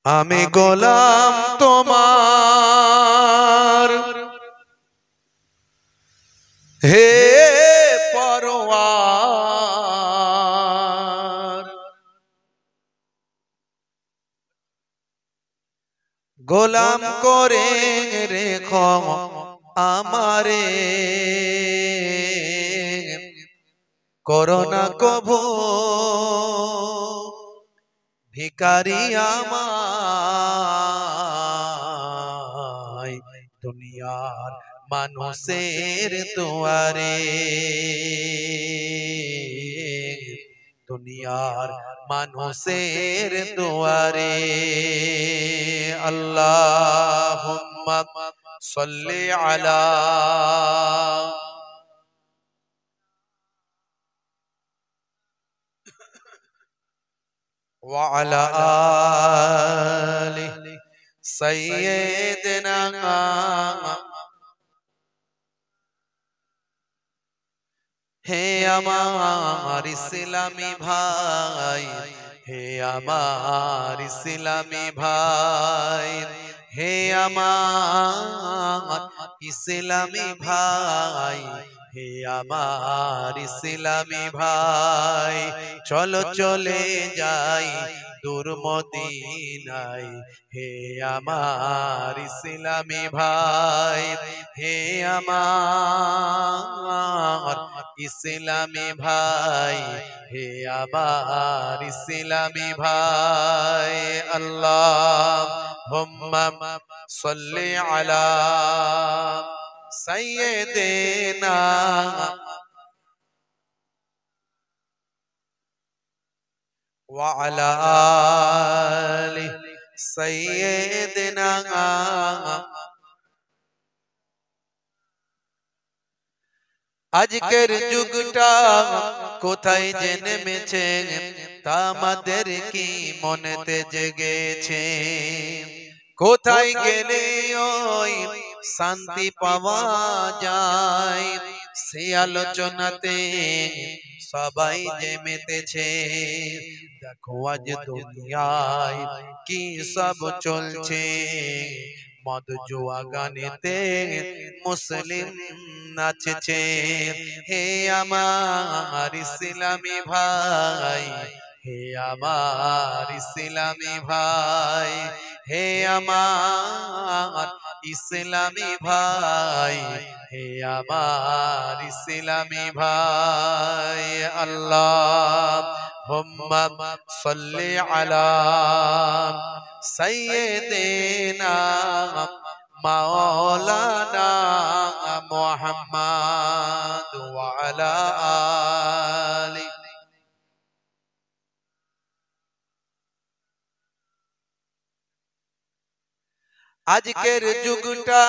আমি গোলাম তোমার হে পরওয়ার, গোলাম করে রেখো আমারে, করোনা কভু ভিখারি আমায় দুনিয়ার মানুষের দুয়ারে, দুনিয়ার মানুষের দুয়ারে। আল্লাহুম্মা সাল্লি আলা ওয়া আলা আলি সাইয়্যিদিনা। হে আমার ইসলামী ভাই, হে আমার ইসলামী ভাই, হে আমার ইসলামী ভাই, হে আমার ইসলামী ভাই, চলো চলে যাই দূর মদিনায়। হে আমার ইসলামী ভাই, হে আমার ইসলামী ভাই, হে আমার ইসলামী ভাই। আল্লাহুম্মা সাল্লি আলা সাইয়্যিদিনা ওয়া আলা আলি সাইয়্যিদিনা। আজকের যুগটা কোথায় যে নেমেছে তা আমাদের কি মনেতে জেগেছে? কোথায় গেলে ওই শান্তি পাওয়া যায়, সে আলোচনাতে সবাই যে মেতেছে। দেখো আজ দুনিয়ায় কি সব চলছে, মদ জুয়া গানেতে মুসলিম নাচছে। হে আমার ইসলামী ভাই, হে আমার ইসলামী ভাই, হে আমার ইসলামী ভাই, হে আমার ইসলামী ভাই। আল্লাহুম্মা সাল্লি আলা সাইয়্যিদিনা মাওলানা মুহাম্মদ ওয়া আলা আলি। আজকের যুগটা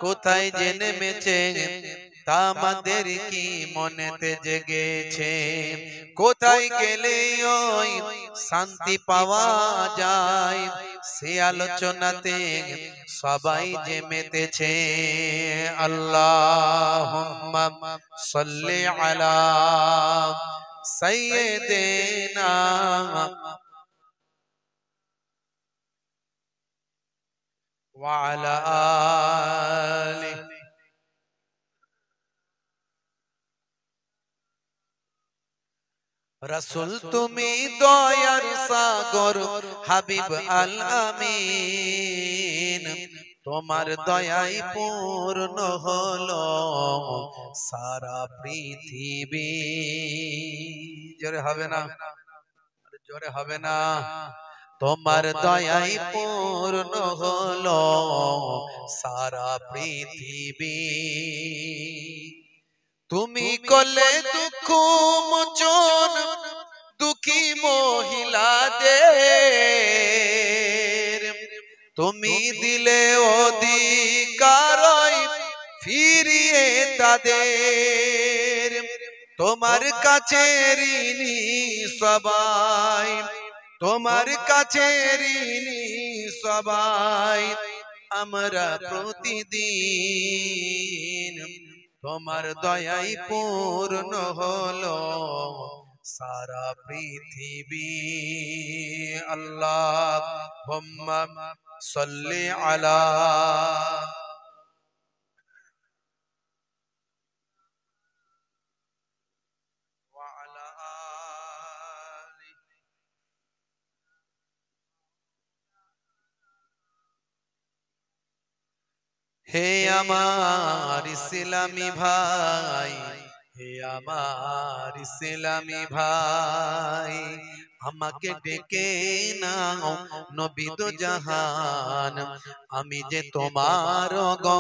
কোথায় যে নেমেছে তা আমাদের কি মনেতে জেগেছে? কোথায় গেলে ওই শান্তি পাওয়া যায়, সে আলোচনাতে সবাই যে মেতেছে। আল্লাহুম্মা সাল্লি আলা সাইয়্যিদিনা ওয়া আলা আলি। রাসূল তুমি দয়ার সাগর, হাবিব আল আমিন, তোমার দয়ায় পূর্ণ হলো সারা পৃথিবী। জোরে হবে না? জোরে হবে না? তোমার দয়ায় পূর্ণ হলো সারা পৃথিবী। তুমি করলে দুঃখ মোচন দুঃখী মহিলাদের, তুমি দিলে অধিকার ফিরিয়ে তাদের। তোমার কাছে ঋণী সবাই, তোমার কাছে ঋণী সবাই, আমরা প্রতিদিন তোমার দয়ায় পূর্ণ হলো সারা পৃথিবী। আল্লাহুম্মা সাল্লি আলা ওয়া আলা আলি। হে আমার ইসলামী ভাই, হে আমার ইসলামী ভাই, আমাকে ডেকে নাও নবী দো জাহান, আমি যে তোমার গো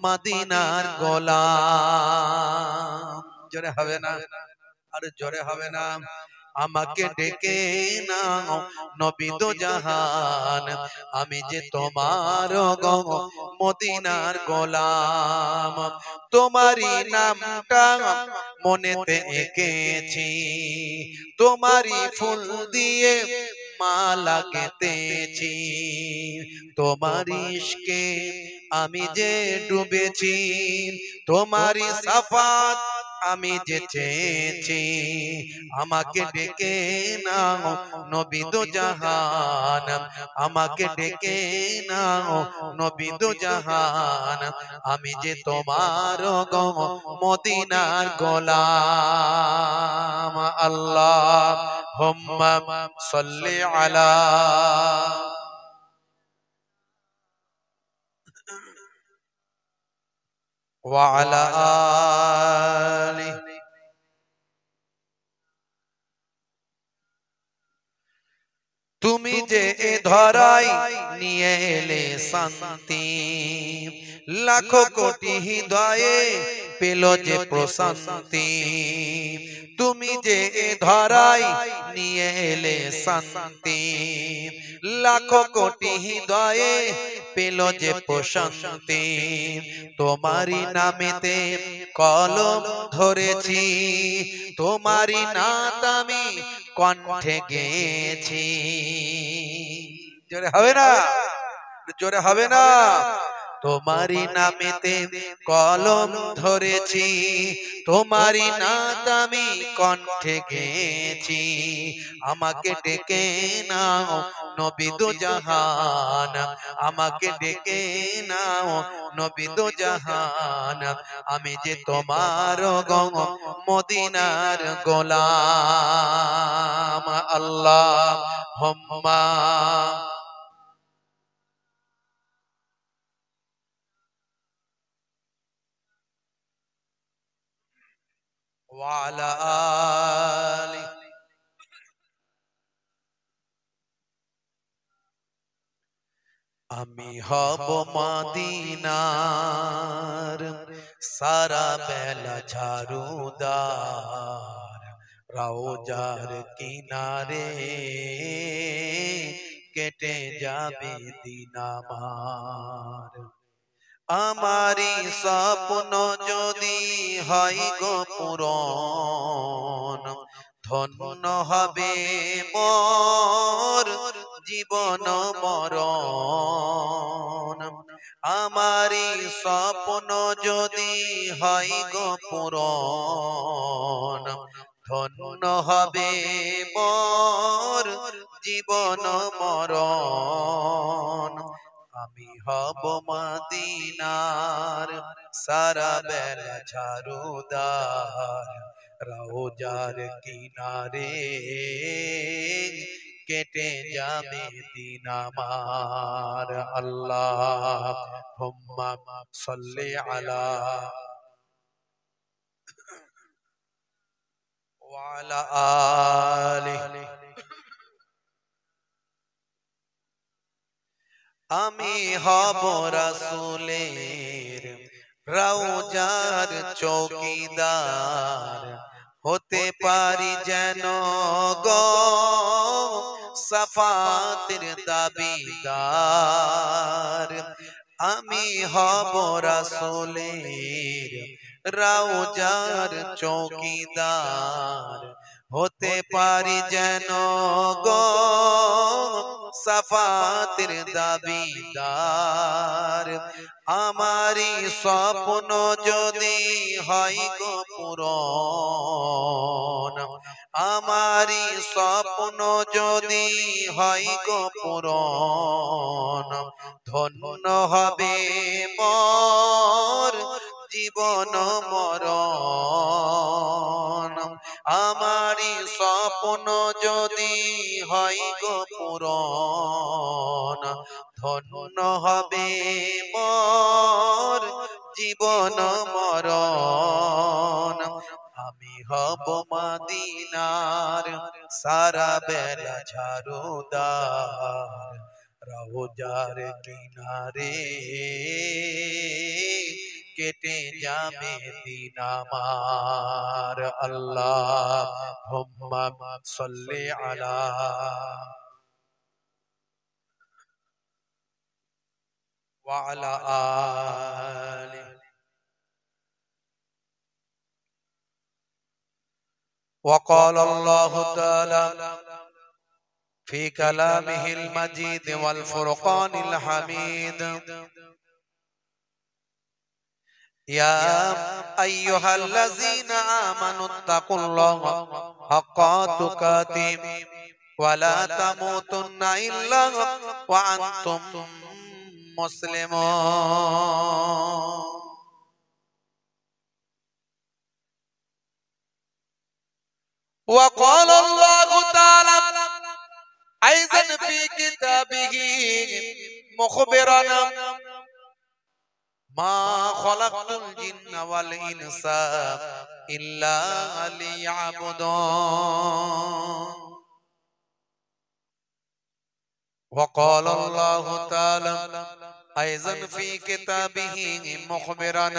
মদিনার গোলাম। জোরে হবে না? আরে জোরে হবে না? আমাকে ডেকে নাও নবী দো জাহান, আমি যে তোমার গো মদিনার গোলাম। তোমারই নামটা মনেতে এঁকেছি, তোমারই ফুল দিয়ে মালা গেঁথেছি, তোমারই ইশকে আমি যে ডুবেছি, তোমারই সাফাত আমি যে চেয়েছি। আমাকে ডেকে নাও নবী দো জাহান, আমাকে ডেকে নাও নবী দো জাহান, আমি যে তোমার গো মদিনার গোলাম। আল্লাহুম্মা সাল্লি আলা ওয়া আলা আলি। তুমি যে এ ধরাই নিয়ে এলে শান্তি, লাখো কোটি হৃদয়ে পেল যে প্রশান্তি। তুমি যে এ ধরাই নিয়ে এলে শান্তি, লাখো কোটি হৃদয়ে পেল যে প্রশান্তি। তোমারই নামেতে কলম ধরেছি, তোমারই নাত আমি কণ্ঠে গেয়েছি। জোরে হবে না? জোরে হবে না? তোমারই নামেতে কলম ধরেছি, তোমারই নাত আমি কণ্ঠে গেয়েছি। আমাকে ডেকে নাও নবী দো জাহান, আমাকে ডেকে নাও নবী দো জাহান, আমি যে তোমার গো মদিনার গোলাম। আল্লাহুম্মা ওয়া আলা আলি। আমি হব মদিনার সারা বেলা ঝাড়ুদার, রওজার কিনারে কেটে যাবে দিন আমার। আমারি স্বপ্ন যদি হয় গো পূরণ, ধন্য হবে মোর জীবন মরণ। আমারি স্বপ্ন যদি হয় গো পূরণ, ধন্য হবে মোর জীবন মরণ। আমি হব মদিনার সারা বেলা ঝাড়ুদার, রওজার কিনারে কেটে যাবে দিন আমার। আল্লাহুম্মা সাল্লি আলা ওয়া আলা আলি। আমি হব রাসূলের রওজার চৌকিদার, হতে পারি যেন গো সাফাতের দাবিদার। আমি হব রাসূলের রওজার চৌকিদার, হতে পারি যেন গো সাফাতের দাবিদার। আমারি স্বপ্ন যদি হয় গো পূরণ, আমারি স্বপ্ন যদি হয় গো পূরণ, ধন্য হবে মোর জীবন মরণ। আমারি স্বপ্ন যদি হয় গো পূরণ, ধন্য হবে মোর জীবন মরণ। আমি হব মদিনার সারা বেলা ঝাড়ুদার, রওজার কিনারে কেটে যাবে দিন আমার। আল্লাহুম্মা সাল্লি আলা ওয়া আলা আলি। وقال الله تعالى في كلامه المجيد والفرقان الحميد: يا أيها الذين آمنوا اتقوا الله حق تقاته ولا تموتن إلا وأنتم مسلمون. وقال الله تعالى أيضا في كتابه مخبرا: ما خلقت الجن والإنس إلا ليعبدون. وقال الله تعالى أيضا في كتابه مخبرا: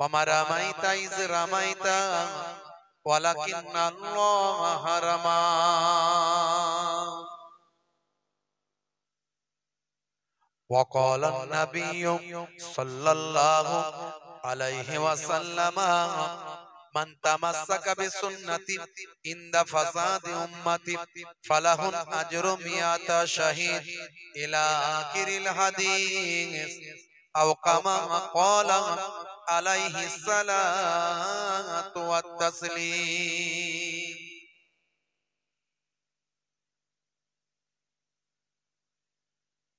وما رميت إذ رميت ولكن الله رمى. وقال النبي صلى الله عليه وسلم: من تمسك بسنتي عند فساد أمتي فله أجر 100 شهيد إلى آخر الحديث، أو كما قال عليه الصلاة والتسليم.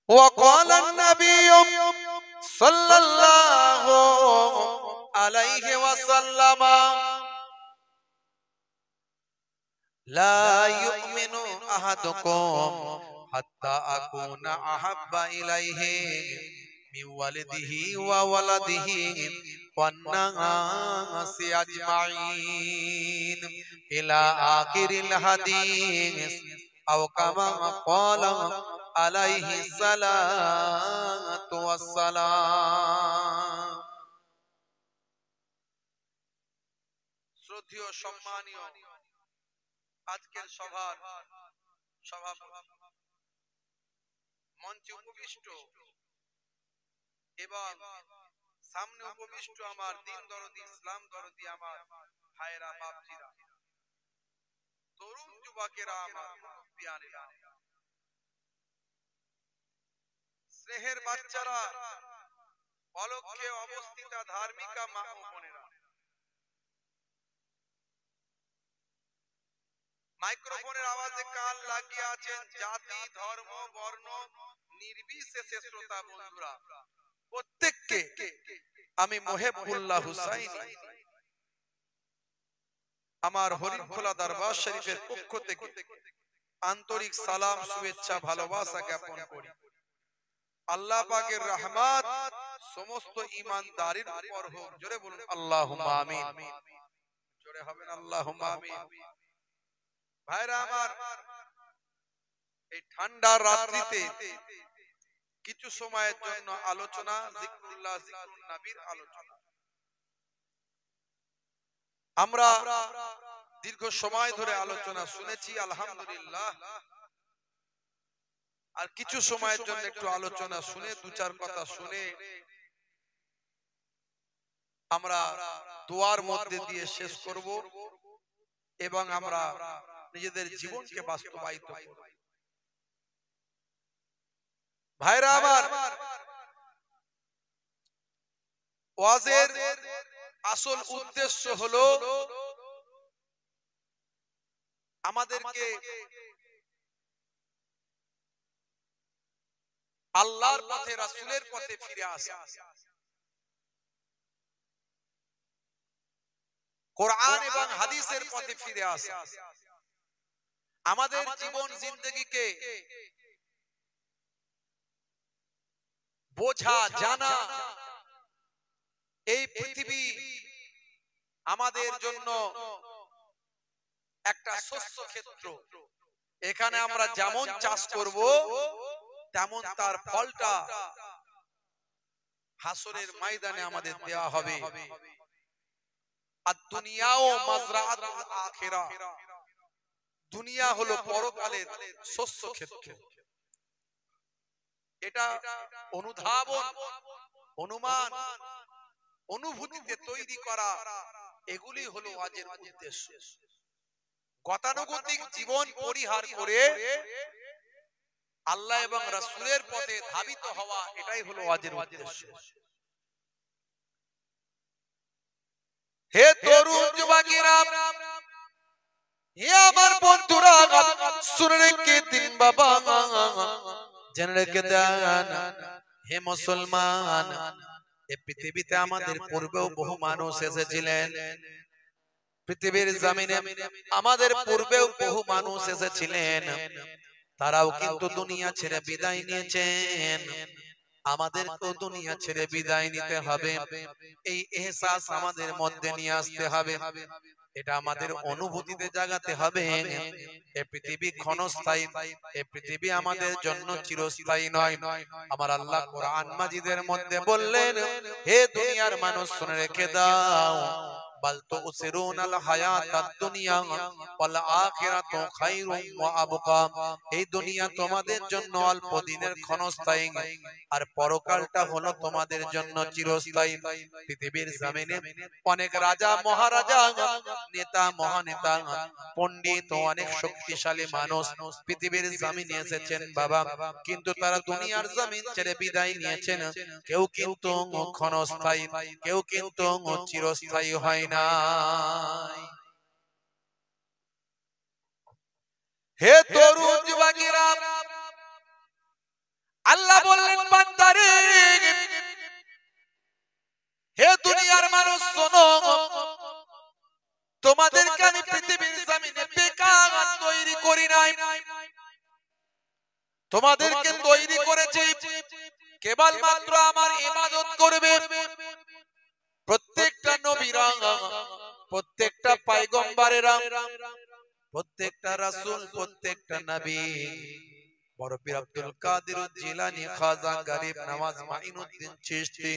وقال النبي صلى الله عليه وسلم: لا يؤمن أحدكم حتى أكون أحب إليه من والده وولده والناس أجمعين إلى آخر الحديث، أو كما قال عليه الصلاة والسلام. শ্রদ্ধেয় সম্মানীয় আজকের সভার সভাপতি, মঞ্চে উপবিষ্ট এবং সামনে উপবিষ্ট আমার দিন দরদি, ইসলাম দরদি আমার ভাইরা, বাপজিরা, তরুণ যুবকেরা, আমার পিয়ারেরা, স্নেহের বাচ্চারা, অলক্ষ্যে অবস্থিত ধার্মিকা মা ও বোনেরা, মাইক্রোফোনের আওয়াজে কান লাগিয়ে আছেন জাতি, ধর্ম, বর্ণ নির্বিশেষে শ্রোতা বন্ধুরা, প্রত্যেককে আমি মোহেবুল্লাহ হুসাইনি আমার হরিফখোলা দরবার শরীফের পক্ষ থেকে আন্তরিক সালাম, শুভেচ্ছা, ভালোবাসা জ্ঞাপন করি। আল্লাহ পাকের রহমত সমস্ত ঈমানদারের উপর হোক। জোরে বলুন আল্লাহুম্মা আমিন। জোরে হবেন আল্লাহুম্মা আমিন। ভাইরা আমার, এই ঠান্ডার রাত্রিতে কিছু সময়ের জন্য আলোচনা, জিকরুল্লাহ, জিকরুন নবীর আলোচনা। আমরা দীর্ঘ সময় ধরে আলোচনা শুনেছি আলহামদুলিল্লাহ, আর কিছু সময়ের জন্য একটু আলোচনা শুনে, দু চার কথা শুনে আমরা দোয়ার মধ্যে দিয়ে শেষ করব এবং আমরা নিজেদের জীবনকে বাস্তবায়িত করব। ভাইরা আমার, ওয়াজের আসল উদ্দেশ্য হলো আমাদেরকে আল্লাহর পথে রাসূলের পথে ফিরে আসা, কোরআন এবং হাদিসের পথে ফিরে আসা, আমাদের জীবন জিন্দেগিকে বোঝা জানা। এই পৃথিবী আমাদের জন্য একটা শস্য ক্ষেত্র, এখানে আমরা যেমন চাষ করব তেমন তার ফলটা হাসরের ময়দানে আমাদের দেওয়া হবে। আর দুনিয়াও মাজরাআতুল আখিরা, দুনিয়া হলো পরকালের শস্য ক্ষেত্র। এটা অনুধাবন, অনুমান, অনুভূতিতে তৈরি করা, এগুলি হলো আজের উদ্দেশ্য। গতানুগতিক জীবন পরিহার করে আল্লাহ এবং রাসূলের পথে ধাবিত হওয়া, এটাই হলো আজের উদ্দেশ্য। হে তরুণ যুবকেরা, হে আমার বন্ধুরা, শুনে রেখে দিন বাবা, জেনে রেখে দেন হে মুসলমান, এই পৃথিবীতে আমাদের পূর্বেও বহু মানুষ এসেছিলেন। পৃথিবীর জমিনে আমাদের পূর্বেও বহু মানুষ এসেছিলেন, তারাও কিন্তু দুনিয়া ছেড়ে বিদায় নিয়েছেন। আমাদেরকেও দুনিয়া ছেড়ে বিদায় নিতে হবে, এই এহসাস আমাদের মধ্যে নিয়ে আসতে হবে। এটা আমাদের অনুভূতিতে জাগাতে হবে। এই পৃথিবী ক্ষণস্থায়ী, এই পৃথিবী আমাদের জন্য চিরস্থায়ী নয়। আমার আল্লাহ কোরআন মাজিদের মধ্যে বললেন, হে দুনিয়ার মানুষ শুনে রেখে দাও, বাল তুসিরুনাল হায়াতাদ দুনিয়া ওয়াল আখিরাতু খায়রুম ওয়া আবকা। এই দুনিয়া তোমাদের জন্য অল্প দিনের ক্ষণস্থায়ী, আর পরকালটা হলো তোমাদের জন্য চিরস্থায়ী। পৃথিবীর জমিনে অনেক রাজা মহারাজা, নেতা মহানেতা, পণ্ডিত, অনেক শক্তিশালী মানুষ পৃথিবীর জমিনে এসেছেন বাবা, কিন্তু তারা দুনিয়ার জমিন ছেড়ে বিদায় নিয়েছেন। কেউ কিন্তু ক্ষণস্থায়ী, কেউ কিন্তু চিরস্থায়ী হয় না। হে তরুণ যুবকেরা, আল্লাহ বললেন বান্দারে, হে দুনিয়ার মানুষ শোনো, তোমাদেরকে আমি পৃথিবীর জমিনে বেকার তৈরি করি নাই, তোমাদেরকে তৈরি করেছি কেবলমাত্র আমার ইবাদত করবে। প্রত্যেকটা নবীরা, প্রত্যেকটা পয়গম্বরেরা, প্রত্যেকটা রাসূল, প্রত্যেকটা নবী, বড় পীর আব্দুল কাদের জিলানী, খাজা গরিব নওয়াজ, মাইনুদ্দিন চিশতি,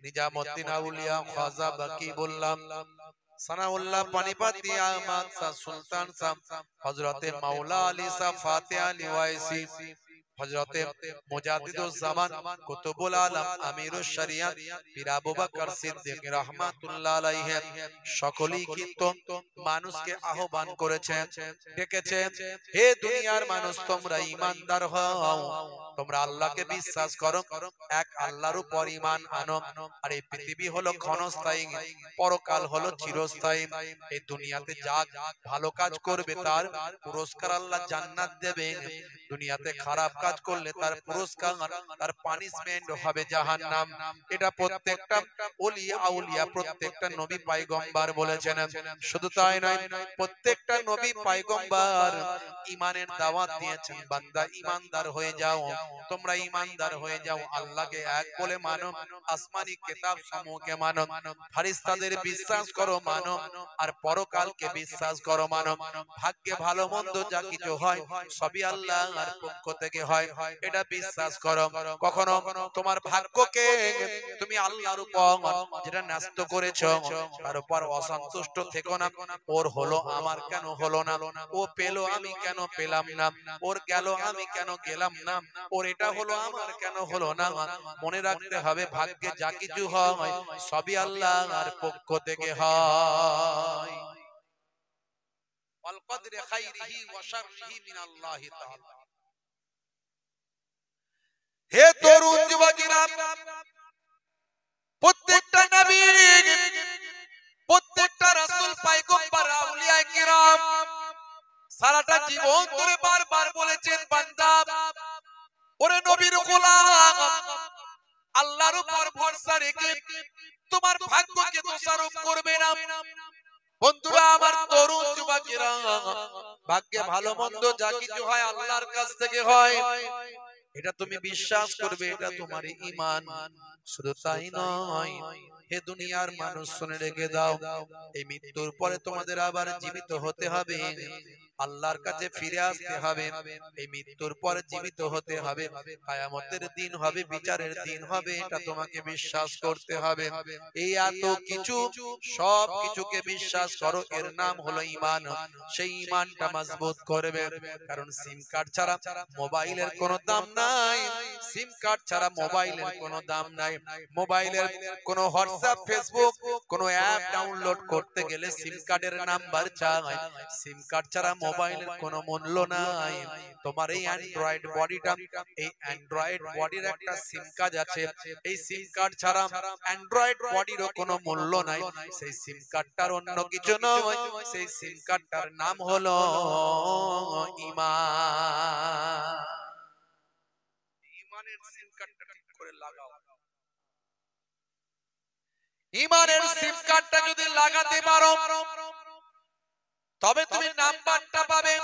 নিজামুদ্দিন আউলিয়া, খাজা বাকিবুল্লাহ, সানাউল্লাহ পানিপতি, আহমদ শাহ সুলতান শাহ, হযরতে মাওলা আলী শাহ ফাতেহ আলী ওয়াইসি, হযরতে মুজাদ্দিদুজ জামান কুতুবুল আলম আমিরুশ শরিয়ত পীর আবু বকর সিদ্দিক রাহমাতুল্লাহ আলাইহি, সকলেই কিন্তু মানুষকে আহ্বান করেছেন, ডেকেছেন, হে দুনিয়ার মানুষ, তোমরা ঈমানদার হও, তোমরা আল্লাহকে বিশ্বাস করো, এক আল্লাহর উপর ঈমান আনো। আর এই পৃথিবী হলো ক্ষণস্থায়ী, পরকাল হলো চিরস্থায়ী। এই দুনিয়াতে যা ভালো কাজ করবে তার পুরস্কার আল্লাহ জান্নাত দেবেন, দুনিয়াতে খারাপ কাজ করলে তার পুরস্কার, তার পানিশমেন্ট হবে জাহান্নাম। এটা প্রত্যেকটা ওলি আউলিয়া, প্রত্যেকটা নবী পয়গম্বর বলেছেন। শুধু তাই নয়, প্রত্যেকটা নবী পয়গম্বর ঈমানের দাওয়াত দিয়েছেন, বান্দা ঈমানদার হয়ে যাও, তোমরা ঈমানদার হয়ে যাও, আল্লাহকে এক বলে মানো, আসমানি কিতাব সমূহকে মানো, ফেরেশতাদের বিশ্বাস করো মানো, আর পরকালকে বিশ্বাস করো মানো। ভাগ্যে ভালো মন্দ যা কিছু হয় সবই আল্লাহর পক্ষ থেকে হয়, এটা বিশ্বাস করো। কখনো তোমার ভাগ্যকে তুমি আল্লাহর উপর যেটা ন্যস্ত করেছো তার উপর অসন্তুষ্ট থেকো না। ওর হলো আমার কেন হলো না, ও পেলো আমি কেন পেলাম না, ওর গেল আমি কেন গেলাম না, ওর এটা হলো আমার কেন হলো না। মনে রাখতে হবে, ভাগ্যে যা কিছু হয় সবই আল্লাহর পক্ষ থেকে হয়। والقدر خيره وشره من الله تعالى। হে তরুণ যুবকেরা, প্রত্যেকটা নবী, প্রত্যেকটা রাসূল, পয়গম্বর, আউলিয়া কিরাম সারাটা জীবন ধরে বারবার বলেছেন বান্দা ওরে নবীর গোলাম আল্লাহর উপর ভরসা রেখে তোমার ভাগ্যকে দোষারোপ করবে না। বন্ধুরা আমার, তরুণ যুবকেরা, ভাগ্যে ভালো মন্দ যা কিছু হয় আল্লাহর কাছ থেকে হয়, এটা তুমি বিশ্বাস করবে, এটা তোমার ঈমান। শুধু তাই নয়, হে দুনিয়ার মানুষ শুনে রেখে দাও, এই মৃত্যুর পরে তোমাদের আবার জীবিত হতে হবে, আল্লাহর কাছে ফিরে আসতে হবে, এই মৃত্যুর পরে জীবিত হতে হবে, কিয়ামতের দিন হবে, বিচারের দিন হবে, এটা তোমাকে বিশ্বাস করতে হবে। এই এত কিছু, সব কিছুকে বিশ্বাস করো, এর নাম হলো ঈমান। সেই ঈমানটা মজবুত করবে, কারণ সিম কার্ড ছাড়া মোবাইলের কোনো দাম নাই, সিম কার্ড ছাড়া মোবাইলের কোনো দাম নাই। মোবাইলের কোনো হোয়াটসঅ্যাপ, ফেসবুক, কোনো অ্যাপ ডাউনলোড করতে গেলে সিম কার্ডের নাম্বার চাই, সিম কার্ড ছাড়া মোবাইলের কোনো মূল্য নাই। তোমার এই অ্যান্ড্রয়েড বডিটা, এই অ্যান্ড্রয়েড বডির একটা সিম কার্ড আছে, এই সিম কার্ড ছাড়া অ্যান্ড্রয়েড বডিরও কোনো মূল্য নাই। সেই সিম কার্ডটার অন্য কিছু নয়, সেই সিম কার্ডটার নাম হলো ঈমান। ঈমানের সিম কার্ডটা ঠিক করে লাগাও। ঈমানের সিম কার্ডটা যদি লাগাতে পারো, তবে তুমি নাম্বারটা পাবে।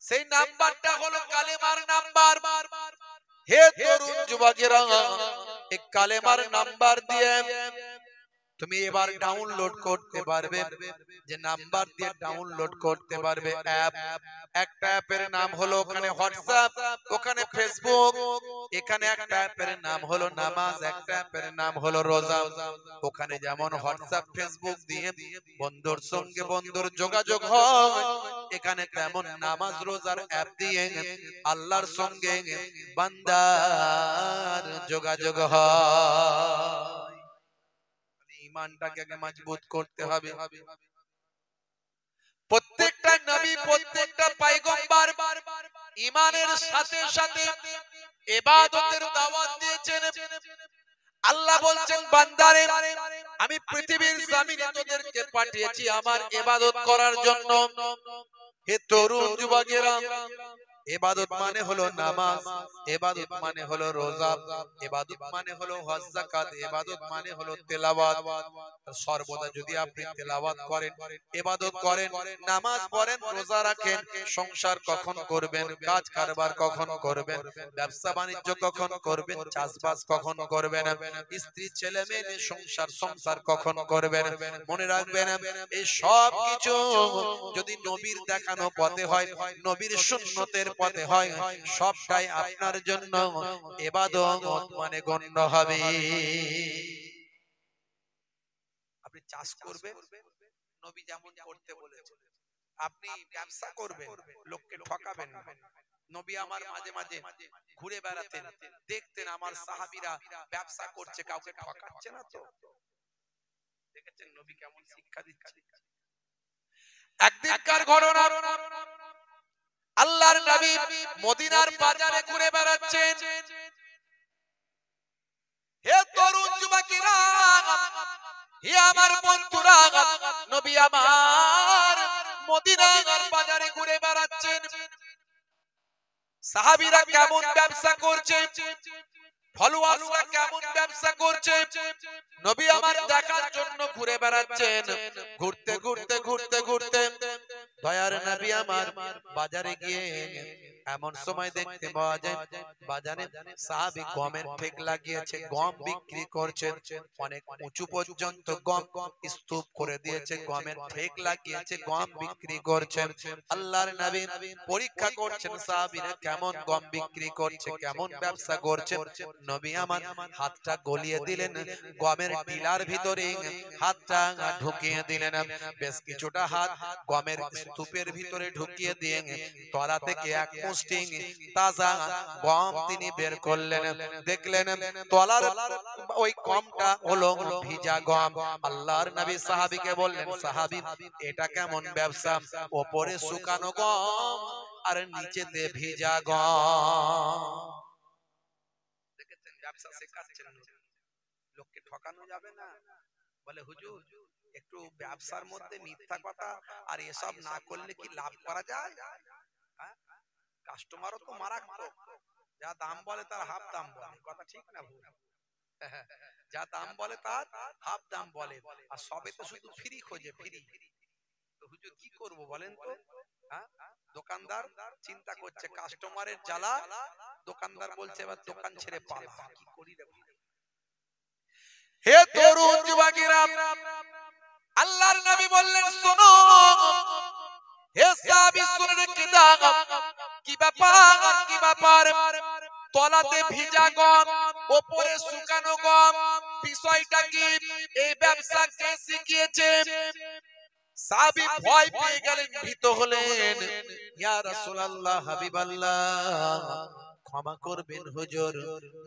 সেই নাম্বারটা হলো কালেমার নাম্বার। হে তরুণ যুবকেরা, এই কালেমার নাম্বার দিয়ে তুমি এবার ডাউনলোড করতে পারবে, যে নাম্বার দিয়ে ডাউনলোড করতে পারবে অ্যাপ। একটা অ্যাপের নাম হলো ওখানে হোয়াটসঅ্যাপ, ওখানে ফেসবুক, এখানে একটা অ্যাপের নাম হলো নামাজ, একটা অ্যাপের নাম হলো রোজা। ওখানে যেমন হোয়াটসঅ্যাপ ফেসবুক দিয়ে বন্ধুর সঙ্গে বন্ধুর যোগাযোগ হয়, এখানে তেমন নামাজ রোজার অ্যাপ দিয়ে আল্লাহর সঙ্গে বান্দার যোগাযোগ হয়। ঈমানটাকে আগে মজবুত করতে হবে। প্রত্যেকটা নবী, প্রত্যেকটা পয়গম্বর ঈমানের সাথে সাথে ইবাদতের দাওয়াত দিয়েছেন। আল্লাহ বলছেন বান্দারে, আমি পৃথিবীর জমিনে তোদেরকে পাঠিয়েছি আমার ইবাদত করার জন্য। হে তরুণ যুবকেরা, ইবাদত মানে হলো নামাজ, ইবাদত মানে হলো রোজা, ইবাদত মানে হলো হজ যাকাত, ইবাদত মানে হলো তেলাওয়াত। সর্বদা যদি আপনি তেলাওয়াত করেন, ইবাদত করেন, নামাজ পড়েন, রোজা রাখেন, সংসার কখন করবেন, কাজ কারবার কখন করবেন, ব্যবসা বাণিজ্য কখন করবেন, চাষবাস কখন করবেন, স্ত্রী ছেলে মেয়ে সংসার কখন করবেন, মনে রাখবেন এই সব কিছু যদি নবীর দেখানো পথে হয়, নবীর সুন্নতের পথে হয়, সবটাই আপনার জন্য ইবাদত মানে গণ্য হবে। আপনি চাষ করবেন, নবী যেমন করতে বলেছেন। আপনি ব্যবসা করবেন, লোককে ঠকাবেন না। নবী আমার মাঝে মাঝে ঘুরে বেড়াতেন, দেখতেন আমার সাহাবীরা ব্যবসা করছে, কাউকে ঠকাচ্ছে না তো। দেখেছেন নবী কেমন শিক্ষা দিচ্ছে। একদিনকার ঘটনা, আল্লাহর নবী মদিনার বাজারে ঘুরে বেড়াচ্ছেন। হে তরুণ যুবকেরা, হে আমার বন্ধুরা, নবী আমার মদিনার বাজারে ঘুরে বেড়াচ্ছেন। সাহাবীরা কেমন ব্যবসা করছে, ফলোয়ার্সরা কেমন ব্যবসা করছে, নবী আমার দেখার জন্য ঘুরে বেড়াচ্ছেন। ঘুরতে ঘুরতে ঘুরতে ঘুরতে দয়ার নবী আমার বাজারে গিয়ে এমন সময় দেখতে পাওয়া যায় বাজারে সাহাবী গমের ঠেক লাগিয়েছে, গম বিক্রি করছেন। অনেক উঁচু পর্যন্ত গম স্তূপ করে দিয়েছে, গমের ঠেক লাগিয়েছে, গম বিক্রি করছেন। আল্লাহর নবী পরীক্ষা করছেন সাহাবীরা কেমন গম বিক্রি করছে, কেমন ব্যবসা করছে। নবী আমার হাতটা গলিয়ে দিলেন, গমের টিলার ভিতরে হাতটা ঢুকিয়ে দিলেন। বেশ কিছুটা হাত গমের স্তূপের ভিতরে ঢুকিয়ে দিয়ে তলা থেকে এক মুষ্টি তাজা গম তিনি বের করলেন। দেখলেন তলার ওই গমটা হলো ভিজা গম। আল্লাহর নবী সাহাবীকে বললেন, সাহাবী এটা কেমন ব্যবসা, ওপরে শুকানো গম আর নিচেতে ভিজা গম। দেখেছেন ব্যবসা শেখাচ্ছেন, লোককে ঠকানো যাবে না। বলে হুজুর একটু ব্যবসার মধ্যে মিথ্যা কথা আর এসব না করলে কি লাভ করা যায়? কাস্টমারও তো মারাত্মক, যা দাম বলে তার হাফ দাম বলে, কথা ঠিক না ভুল? যা দাম বলে তার হাফ দাম বলে, আর সবে তো শুধু ফ্রি খোঁজে, ফ্রি। তো হুজুর কি করব বলেন তো? দোকানদার চিন্তা করছে কাস্টমারের জ্বালা, দোকানদার বলছে এবার দোকান ছেড়ে পালা, কি করি রে? হে তরুণ যুবকেরা, আল্লাহর নবী বললেন শোনো, হে সাহাবী শুনে রেখে দাও, কি ব্যাপার কি ব্যাপার? তলাতে ভিজা গম, উপরে শুকানো গম, বিষয়টা কি? এই ব্যবসা কে শিখিয়েছে? সাহাবী ভয় পেয়ে গেলেন, ভীত হলেন। ইয়া রাসূলুল্লাহ, হাবিবাল্লাহ, ক্ষমা করবেন হুজুর,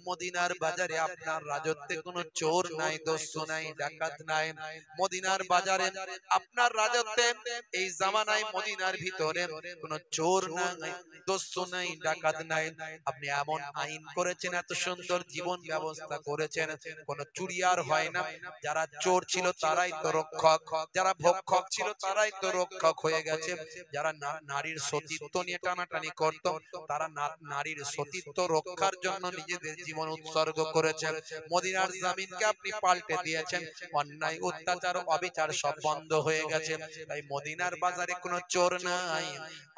মদিনার বাজারে আপনার রাজত্বে কোনো চোর নাই, দস্যু নাই, ডাকাত নাই। মদিনার বাজারে আপনার রাজত্বে এই জামানায় মদিনার ভিতরে কোনো চোর নাই, দস্যু নাই, ডাকাত নাই। আপনি এমন আইন করেছেন, এত সুন্দর জীবন ব্যবস্থা করেছেন, কোনো চুরি আর হয় না। যারা চোর ছিল তারাই তো রক্ষক, যারা ভক্ষক ছিল তারাই তো রক্ষক হয়ে গেছে। যারা নারীর সতীত্ব নিয়ে টানাটানি করত, তারা নারীর সতীত্ব রক্ষার জন্য নিজেদের জীবন উৎসর্গ করেছে। মদিনার জমিনকে আপনি পাল্টে দিয়েছেন, অন্যায় অত্যাচার অবিচার সব বন্ধ হয়ে গেছে। তাই মদিনার বাজারে কোনো চোর নাই।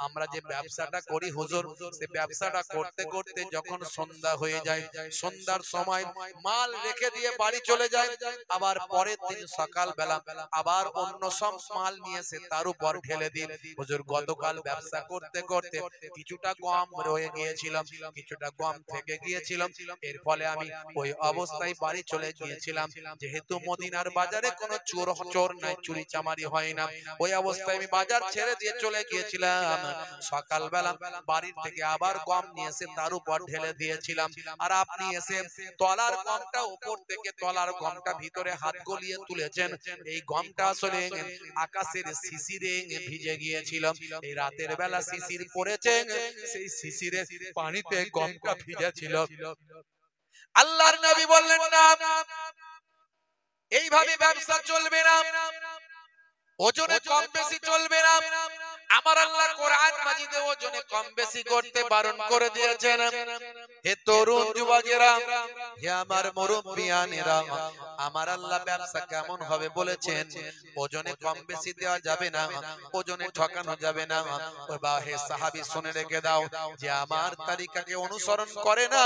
আমরা যে ব্যবসাটা করি হুজুর, সে ব্যবসাটা করতে করতে যখন সন্ধ্যা হয়ে যায়, সন্ধ্যার সময় মাল রেখে দিয়ে বাড়ি চলে যায়, আবার পরের দিন সকাল বেলা আবার অন্য সব মাল নিয়ে এসে তার উপর ঢেলে দিন। হুজুর গতকাল ব্যবসা করতে করতে কিছুটা গম রয়ে গিয়েছিলাম, কিছুটা গম থেকে গিয়েছিলাম, এর ফলে আমি ওই অবস্থায় বাড়ি চলে গিয়েছিলাম। যেহেতু মদিনার বাজারে কোনো চোর নাই, চুরি চামারি হয় না, ওই অবস্থায় আমি বাজার ছেড়ে দিয়ে চলে গিয়েছিলাম। সকালবেলা বাড়ির থেকে আবার গম নিয়ে এসে তার উপর ঢেলে দিয়েছিলাম। আর আপনি এসে তলার গমটা, উপর থেকে তলার গমটা ভিতরে হাত গলিয়ে তুলেছেন। এই গমটা আসলে আকাশের শিশিরে ভিজে গিয়েছিল। এই রাতের বেলা শিশির পড়েছে, সেই শিশিরে পানিতে গমটা ভিজেছিল। আল্লাহর নবী বললেন না, এইভাবে ব্যবসা চলবে না, ওজনে কম বেশি চলবে না। আমার আল্লাহ কোরআন মাজিদে ওজনে কম বেশি করতে বারণ করে দিয়েছেন। হে তরুণ যুবকেরা, হে আমার মুরব্বিয়ানেরা, আমার আল্লাহ ব্যবসা কেমন হবে বলেছেন? ওজনে কম বেশি দেওয়া যাবে না, ওজনে ঠকানো যাবে না। বা হে সাহাবী শুনে রেখে দাও, যে আমার তরিকাকে অনুসরণ করে না,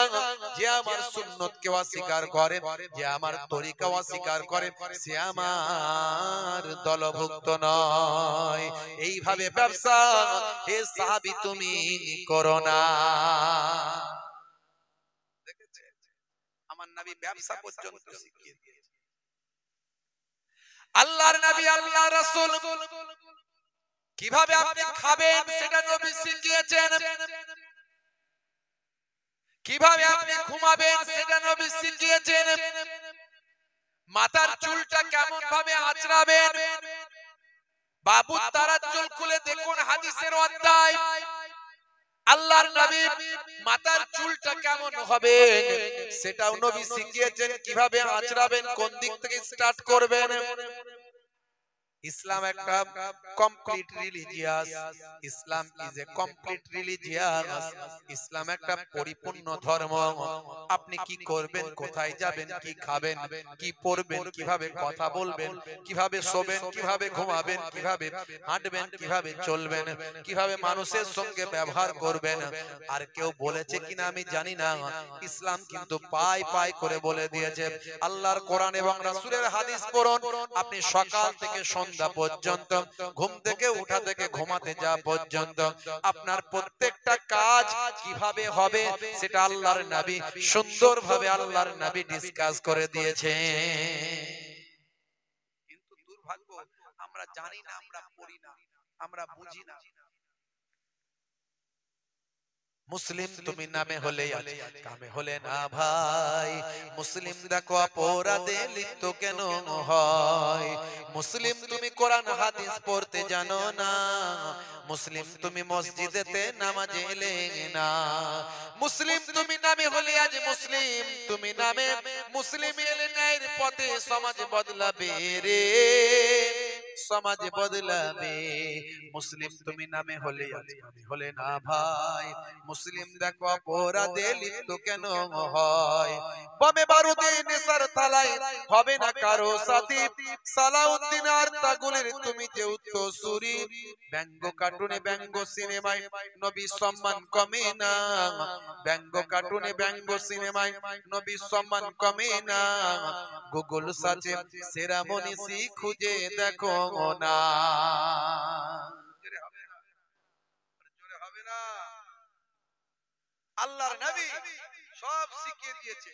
যে আমার সুন্নতকে অস্বীকার করে, যে আমার তরিকা অস্বীকার করে, সে আমার দলভুক্ত নয়। এইভাবে ব্যবসা হে সাহাবী তুমি করো না। আমার নবী ব্যবসা পর্যন্ত শিখিয়ে দিয়েছে। আল্লাহর নবী, আল্লাহ রাসূল কিভাবে আপনি খাবেন সেটা নবী শিখিয়েছেন, কিভাবে আপনি ঘুমাবেন সেটা নবী শিখিয়েছেন, মাথার চুলটা কেমন ভাবে আঁচড়াবেন। বাবু তারাজ্জুল খুলে দেখুন হাদিসের অধ্যায়, আল্লাহর নবী মাথার চুলটা কেমন হবে সেটাও নবী শিখিয়েছেন, কিভাবে আঁচড়াবেন, কোন দিক থেকে স্টার্ট করবেন। ইসলাম একটা complete religious, Islam is a complete religious, Islam একটা পরিপূর্ণ ধর্ম। আপনি কি করবেন, কোথায় যাবেন, কি খাবেন, কি পড়বেন, কিভাবে কথা বলবেন, কিভাবে শোবেন, কিভাবে ঘুমাবেন, কিভাবে হাঁটবেন, কিভাবে চলবেন, কিভাবে মানুষের সঙ্গে ব্যবহার করবেন, আর কেউ বলেছে কিনা আমি জানি না, ইসলাম কিন্তু পাই পাই করে বলে দিয়েছে। আল্লাহর কোরআন এবং রাসূলের হাদিস পড়ুন, আপনি সকাল থেকে সন্ধ্যা পর্যন্ত, ঘুম থেকে উঠা থেকে ঘুমাতে যাওয়া পর্যন্ত আপনার প্রত্যেকটা কাজ কিভাবে হবে সেটা আল্লাহর নবী সুন্দরভাবে আল্লাহর নবী ডিসকাস করে দিয়েছে। কিন্তু দুর্ভাগ্য, আমরা জানি না, আমরা পড়ি না, আমরা বুঝি না। মুসলিম তুমি নামে হলে আজ কামে হলে না ভাই। মুসলিম দেখো অপরাধে লিপ্ত কেন হয়। মুসলিম তুমি কোরআন হাদিস পড়তে জানো না। মুসলিম তুমি মসজিদেতে নামাজে এলে না। মুসলিম তুমি নামে হলে আজ মুসলিম তুমি নামে। মুসলিম এলে ন্যায়ের পথে সমাজ বদলাবে রে, সমাজ বদলাবে। মুসলিম তুমি নামে হলে আজ কামে হলে না ভাই। মুসলিম দেখো অপরাধে লিপ্ত কেন হয়। বমে বারুদে নেশার থালায় হবে না কারো সাথী। সালাউদ্দিন আর তাগুলের তুমি যে উত্তরসূরি। ব্যঙ্গ কার্টুনে ব্যঙ্গ সিনেমায় নবী সম্মান কমে না। ব্যঙ্গ কার্টুনে ব্যঙ্গ সিনেমায় নবী সম্মান কমে না। গুগল সার্চে সেরা মনীষী খুঁজে দেখো না। আল্লাহর নবী সব শিখিয়ে দিয়েছে।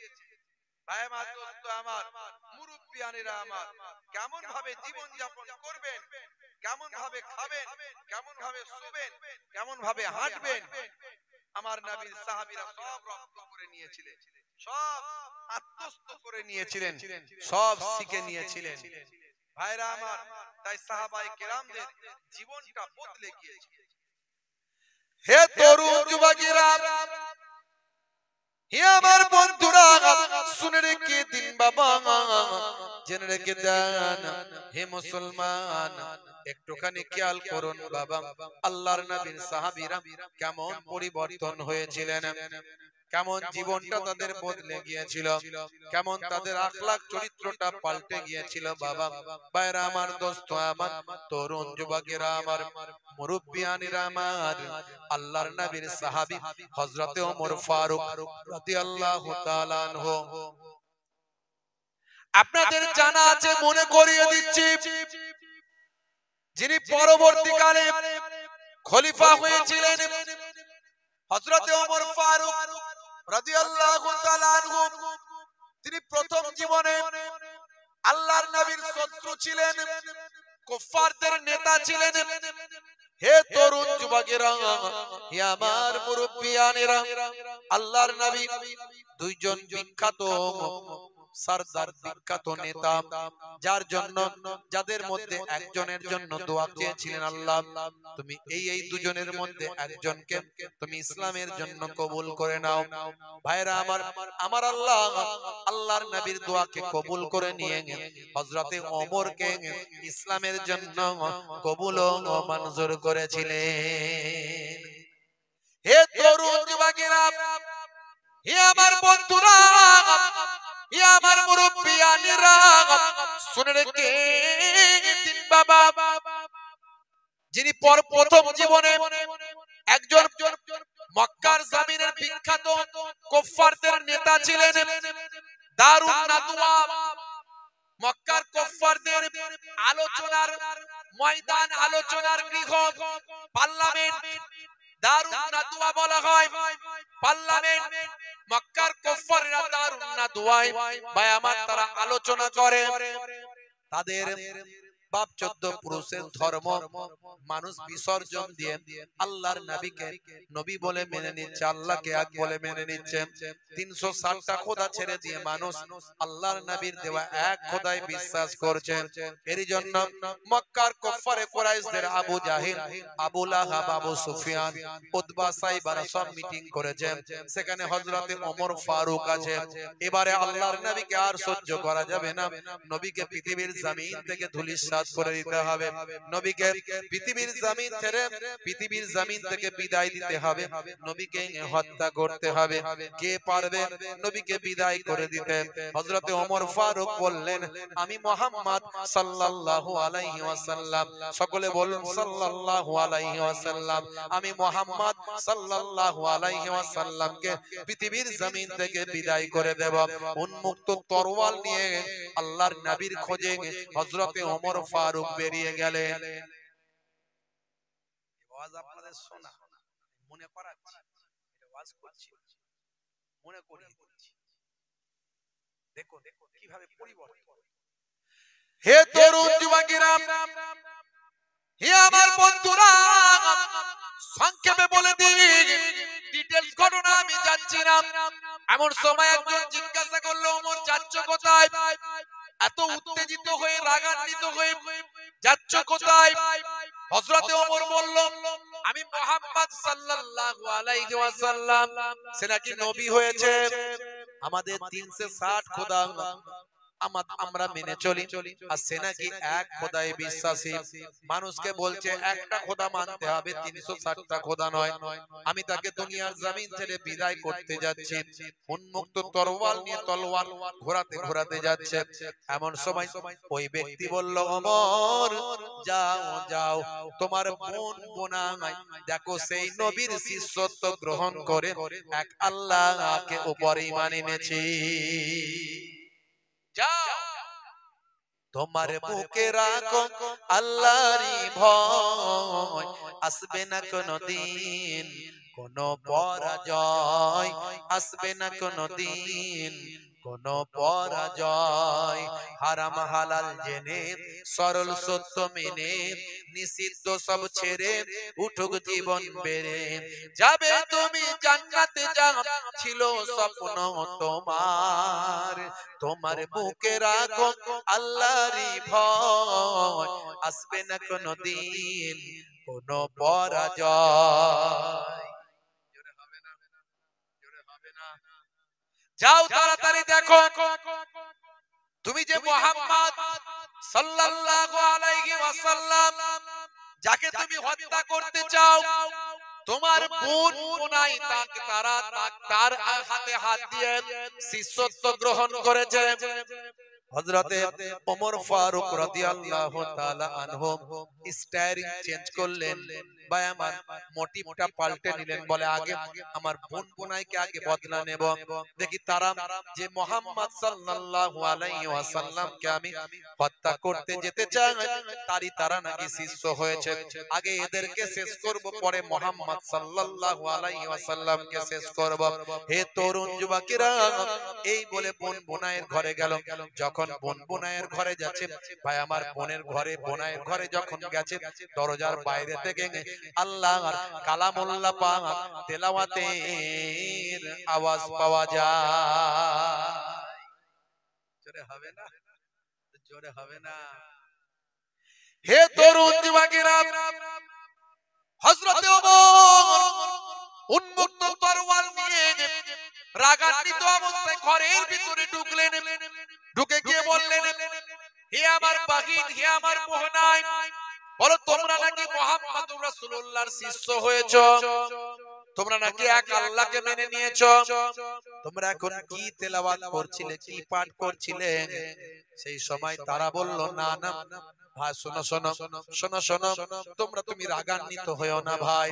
ভাই আমার, দোস্ত আমার, মুরব্বিয়ানেরা আমার, কেমন ভাবে জীবন যাপন করবেন, কেমন ভাবে খাবেন, কেমন ভাবে শুবেন, কেমন ভাবে হাঁটবেন, আমার নবীর সাহাবীরা সব রপ্ত করে নিয়েছিলেন, সব আত্মস্থ করে নিয়েছিলেন, সব শিখে নিয়েছিলেন। ভাইরা আমার, তাই সাহাবায়ে কেরামদের জীবনটা বদলে গিয়েছে। হে তরুণ যুবকেরা, হে আমার বন্ধুরা, শুনে রেখে দিন বাবা, জেনে রেখে দেন। হে মুসলমান, একটুখানি খেয়াল করুন বাবা, আল্লাহর নবীর সাহাবীরা কেমন পরিবর্তন হয়েছিলেন, কেমন জীবনটা তাদের বদলে গিয়েছিল, কেমন তাদের আখলাক চরিত্রটা পাল্টে গিয়েছিল বাবা। ভাইরা আমার, দোস্ত আমার, তরুণ যুবকেরা আমার, মুরব্বিয়ানেরা আমার, আল্লাহর নবীর সাহাবী হযরতে ওমর ফারুক রাদিয়াল্লাহু তাআলা আনহু, আপনাদের জানা আছে, মনে করিয়ে দিচ্ছি, যিনি পরবর্তীকালে খলিফা হয়েছিলেন হযরতে ওমর ফারুক রাদিয়াল্লাহু তাআলা আনহু। তিনি প্রথম জীবনে আল্লাহর নবীর শত্রু ছিলেন, কুফফারদের নেতা ছিলেন। হে তরুণ যুবকেরা, হে আমার মুরব্বিয়ানেরা, আল্লাহর নবী দুইজন বিখ্যাত সরদার, বিখ্যাত নেতা, যার জন্য, যাদের মধ্যে একজনের জন্য দোয়া চেয়েছিলেন, আল্লাহ তুমি এই দুজনের মধ্যে একজনকে তুমি ইসলামের জন্য কবুল করে নাও। ভাইরা আমার, আমার আল্লাহ আল্লাহর নবীর দোয়াকে কবুল করে নিয়ে হযরতে ওমরকে ইসলামের জন্য কবুল ও মঞ্জুর করেছিলেন। হে তরুণ যুবকেরা, হে আমার বন্ধুরা, হে আমার মুরব্বিয়ানেরা, শুনে রেখে দিন বাবা, যিনি প্রথম জীবনে একজন মক্কার জমিনের বিখ্যাত কুফফারদের নেতা ছিলেন, দারুন নাদওয়া, মক্কার কুফফারদের আলোচনার ময়দান, আলোচনার গৃহ, পার্লামেন্ট, দারুন নাদওয়া বলা হয়, পার্লামেন্ট। মক্কার কুফফাররা দারুন নাদওয়ায় ভাই আমার তারা আলোচনা করে, তাদের বাপ 14 পুরুষের ধর্ম মানুষ বিসর্জন দিয়ে আল্লাহর নবীকে নবী বলে মেনে নিচ্ছে, আল্লাহকে এক বলে মেনে নিচ্ছে। 360টা খোদা ছেড়ে দিয়ে মানুষ আল্লাহর নবীর দেওয়া এক খোদায় বিশ্বাস করছে। এর জন্য মক্কার কুফফারে কুরাইশদের আবু জাহিল, আবু লাহাব, আবু সুফিয়ান, উতবা, সাইবারা সব মিটিং করেছে। সেখানে হযরতে ওমর ফারুক আছে। এবারে আল্লাহর নবীকে আর সহ্য করা যাবে না, নবীকে পৃথিবীর জমিন থেকে ধূলিসাৎ করে দিতে হবে, নবীকে পৃথিবীর জমিন ছেড়ে পৃথিবীর জমিন থেকে বিদায় দিতে হবে, নবীকে হত্যা করতে হবে। কে পারবে নবীকে বিদায় করে দিতে? হযরতে ওমর ফারুক বললেন, আমি মুহাম্মদ সাল্লাল্লাহু আলাইহি ওয়াসাল্লাম, সকলে বলুন সাল্লাল্লাহু আলাইহি ওয়াসাল্লাম, আমি মুহাম্মদ সাল্লাল্লাহু আলাইহি ওয়াসাল্লামকে পৃথিবীর জমিন থেকে বিদায় করে দেব। উন্মুক্ত তরোয়াল নিয়ে আল্লাহর নবীর খোঁজে হযরতে ওমর ফারুক বেরিয়ে গেলেন। আওয়াজ আপনাদের শোনা মনে করাচ্ছি, এটা ওয়াজ করছি, মনে করিয়ে দিচ্ছি। দেখো কিভাবে পরিবর্তন। হে তরুণ যুবকেরা, হে আমার বন্ধুরা, সংক্ষেপে বলে দিই, ডিটেইলস ঘটনা আমি যাচ্ছি না। এমন সময় একজন জিজ্ঞাসা করলো, ওমর যাচ্ছ কোথায়? এত উত্তেজিত হয়ে রাগান্বিত হয়ে যাচ্ছ কোথায়? হযরতে ওমর বলল, আমি মুহাম্মদ সাল্লাল্লাহু আলাইহি ওয়াসাল্লাম, সে নাকি নবী হয়েছে, আমাদের 360 খোদা আমরা মেনে চলি, আর সে নাকি এক খোদায় বিশ্বাসী। মানুষকে বলছে একটা খোদা মানতে হবে, 360টা খোদা নয়। আমি তাকে দুনিয়ার জমিন ছেড়ে বিদায় করতে যাচ্ছি, উন্মুক্ত তরোয়াল নিয়ে তলোয়ার ঘোরাতে ঘোরাতে যাচ্ছে। এমন সময় ওই ব্যক্তি বলল, ওমর যাও যাও, তোমার বোন বোনাই দেখো সেই নবীর শিষ্যত্ব গ্রহণ করে এক আল্লাহকে উপরে ঈমান এনেছে। যাও, তোমার বুকে রাখো আল্লাহরই ভয়, আসবে না কোনদিন কোন পরাজয়, আসবে না কোনদিন কোন পরাজয়। হারাম হালাল জেনে, সরল সত্য মেনে, নিষিদ্ধ সব ছেড়ে উঠুক জীবন বেড়ে, যাবে তুমি জান্নাতে, যা ছিল স্বপ্ন তোমার। তোমার বুকে রাখো আল্লাহরই ভয়, আসবে না কোনদিন কোন পরাজয়। জোরে হবে না, জোরে হবে না। যাও তাড়াতাড়ি দেখো, তুমি যে মুহাম্মদ সাল্লাল্লাহু আলাইহি ওয়াসাল্লাম, যাকে তুমি হত্যা করতে চাও, তোমার বোন বোনাই তার হাতে হাত দিয়ে শিষ্যত্ব গ্রহণ করেছে। হযরতে ওমর ফারুক রাদিয়াল্লাহু তাআলা আনহু স্টাইরিং চেঞ্জ করলেন, ভাই আমার মোটিভটা পাল্টে নিলেন। বলে আগে আমার বোন বোনাইকে আগে বদলা নেব, দেখি তারা যে মুহাম্মদ সাল্লাল্লাহু আলাইহি ওয়াসাল্লামকে আমি হত্যা করতে যেতে চাই, তারই তারা নাকি শিষ্য হয়েছে। আগে এদেরকে শেষ করব, পরে মুহাম্মদ সাল্লাল্লাহু আলাইহি ওয়াসাল্লামকে শেষ করব। হে তরুণ যুবকেরা, এই বলে বোন বোনাইয়ের ঘরে গেল। যখন বোন বোনাইয়ের ঘরে যাচ্ছে, ভাই আমার বোনের ঘরে বোনাইয়ের ঘরে যখন গেছে, দরজার বাইরে থেকে আল্লাহর কালামুল্লাহ পাক তেলাওয়াতের আওয়াজ পাওয়া যায়। জোরে হবে না, জোরে হবে না। হে তরুণ যুবকেরা, হযরতে ওমর উন্মুক্ত তরোয়াল নিয়ে রাগান্বিত অবস্থায় ঘরের ভিতরে ঢুকলেন। ঢুকে গিয়ে বললেন, হে আমার বাহিন, হে আমার বোনাই, বলো তোমরা নাকি মুহাম্মদুর রাসূলুল্লাহর শিষ্য হয়েছো, তোমরা নাকি এক আল্লাহকে মেনে নিয়েছো, তোমরা এখন কি তেলাওয়াত করছিলে, কি পাঠ করছিলে? সেই সময় তারা বলল, না না ভাই, শোনো শোনো শোনো শোনো, তুমি রাগান্বিত হয়েও না ভাই,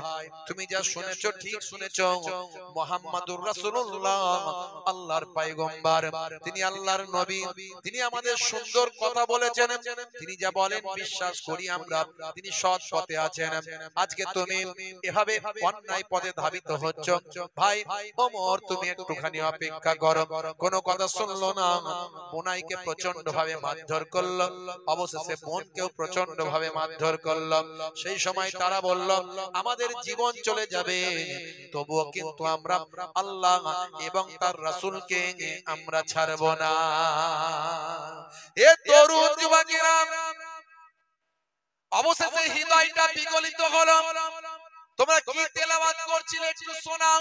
তুমি যা শুনেছো ঠিক শুনেছো। মুহাম্মাদুর রাসূলুল্লাহ আল্লাহর পয়গম্বর, তিনি আল্লাহর নবী, তিনি আমাদের সুন্দর কথা বলেছেন, তিনি যা বলেন বিশ্বাস করি আমরা, তিনি সৎ পথে আছেন। আজকে তুমি এভাবে অন্যায় পথে ধাবিত হচ্ছ। ভাই ওমর, তুমি একটুখানি অপেক্ষা করো। কোনো কথা শুনলো না, বোনাইকে প্রচন্ড ভাবে মারধর করলো, অবশেষে বোনকেও প্রচন্ড ভাবে মারধর করলো। সেই সময় তারা বলল, আমাদের জীবন চলে যাবে, তবুও কিন্তু আমরা আল্লাহ এবং তার রাসূলকে আমরা ছাড়ব না। এ তরুণ যুবকেরা, অবশেষে হৃদয়টা বিগলিত হলো। তোমরা কি তেলাওয়াত করছিলে একটু শোনাও,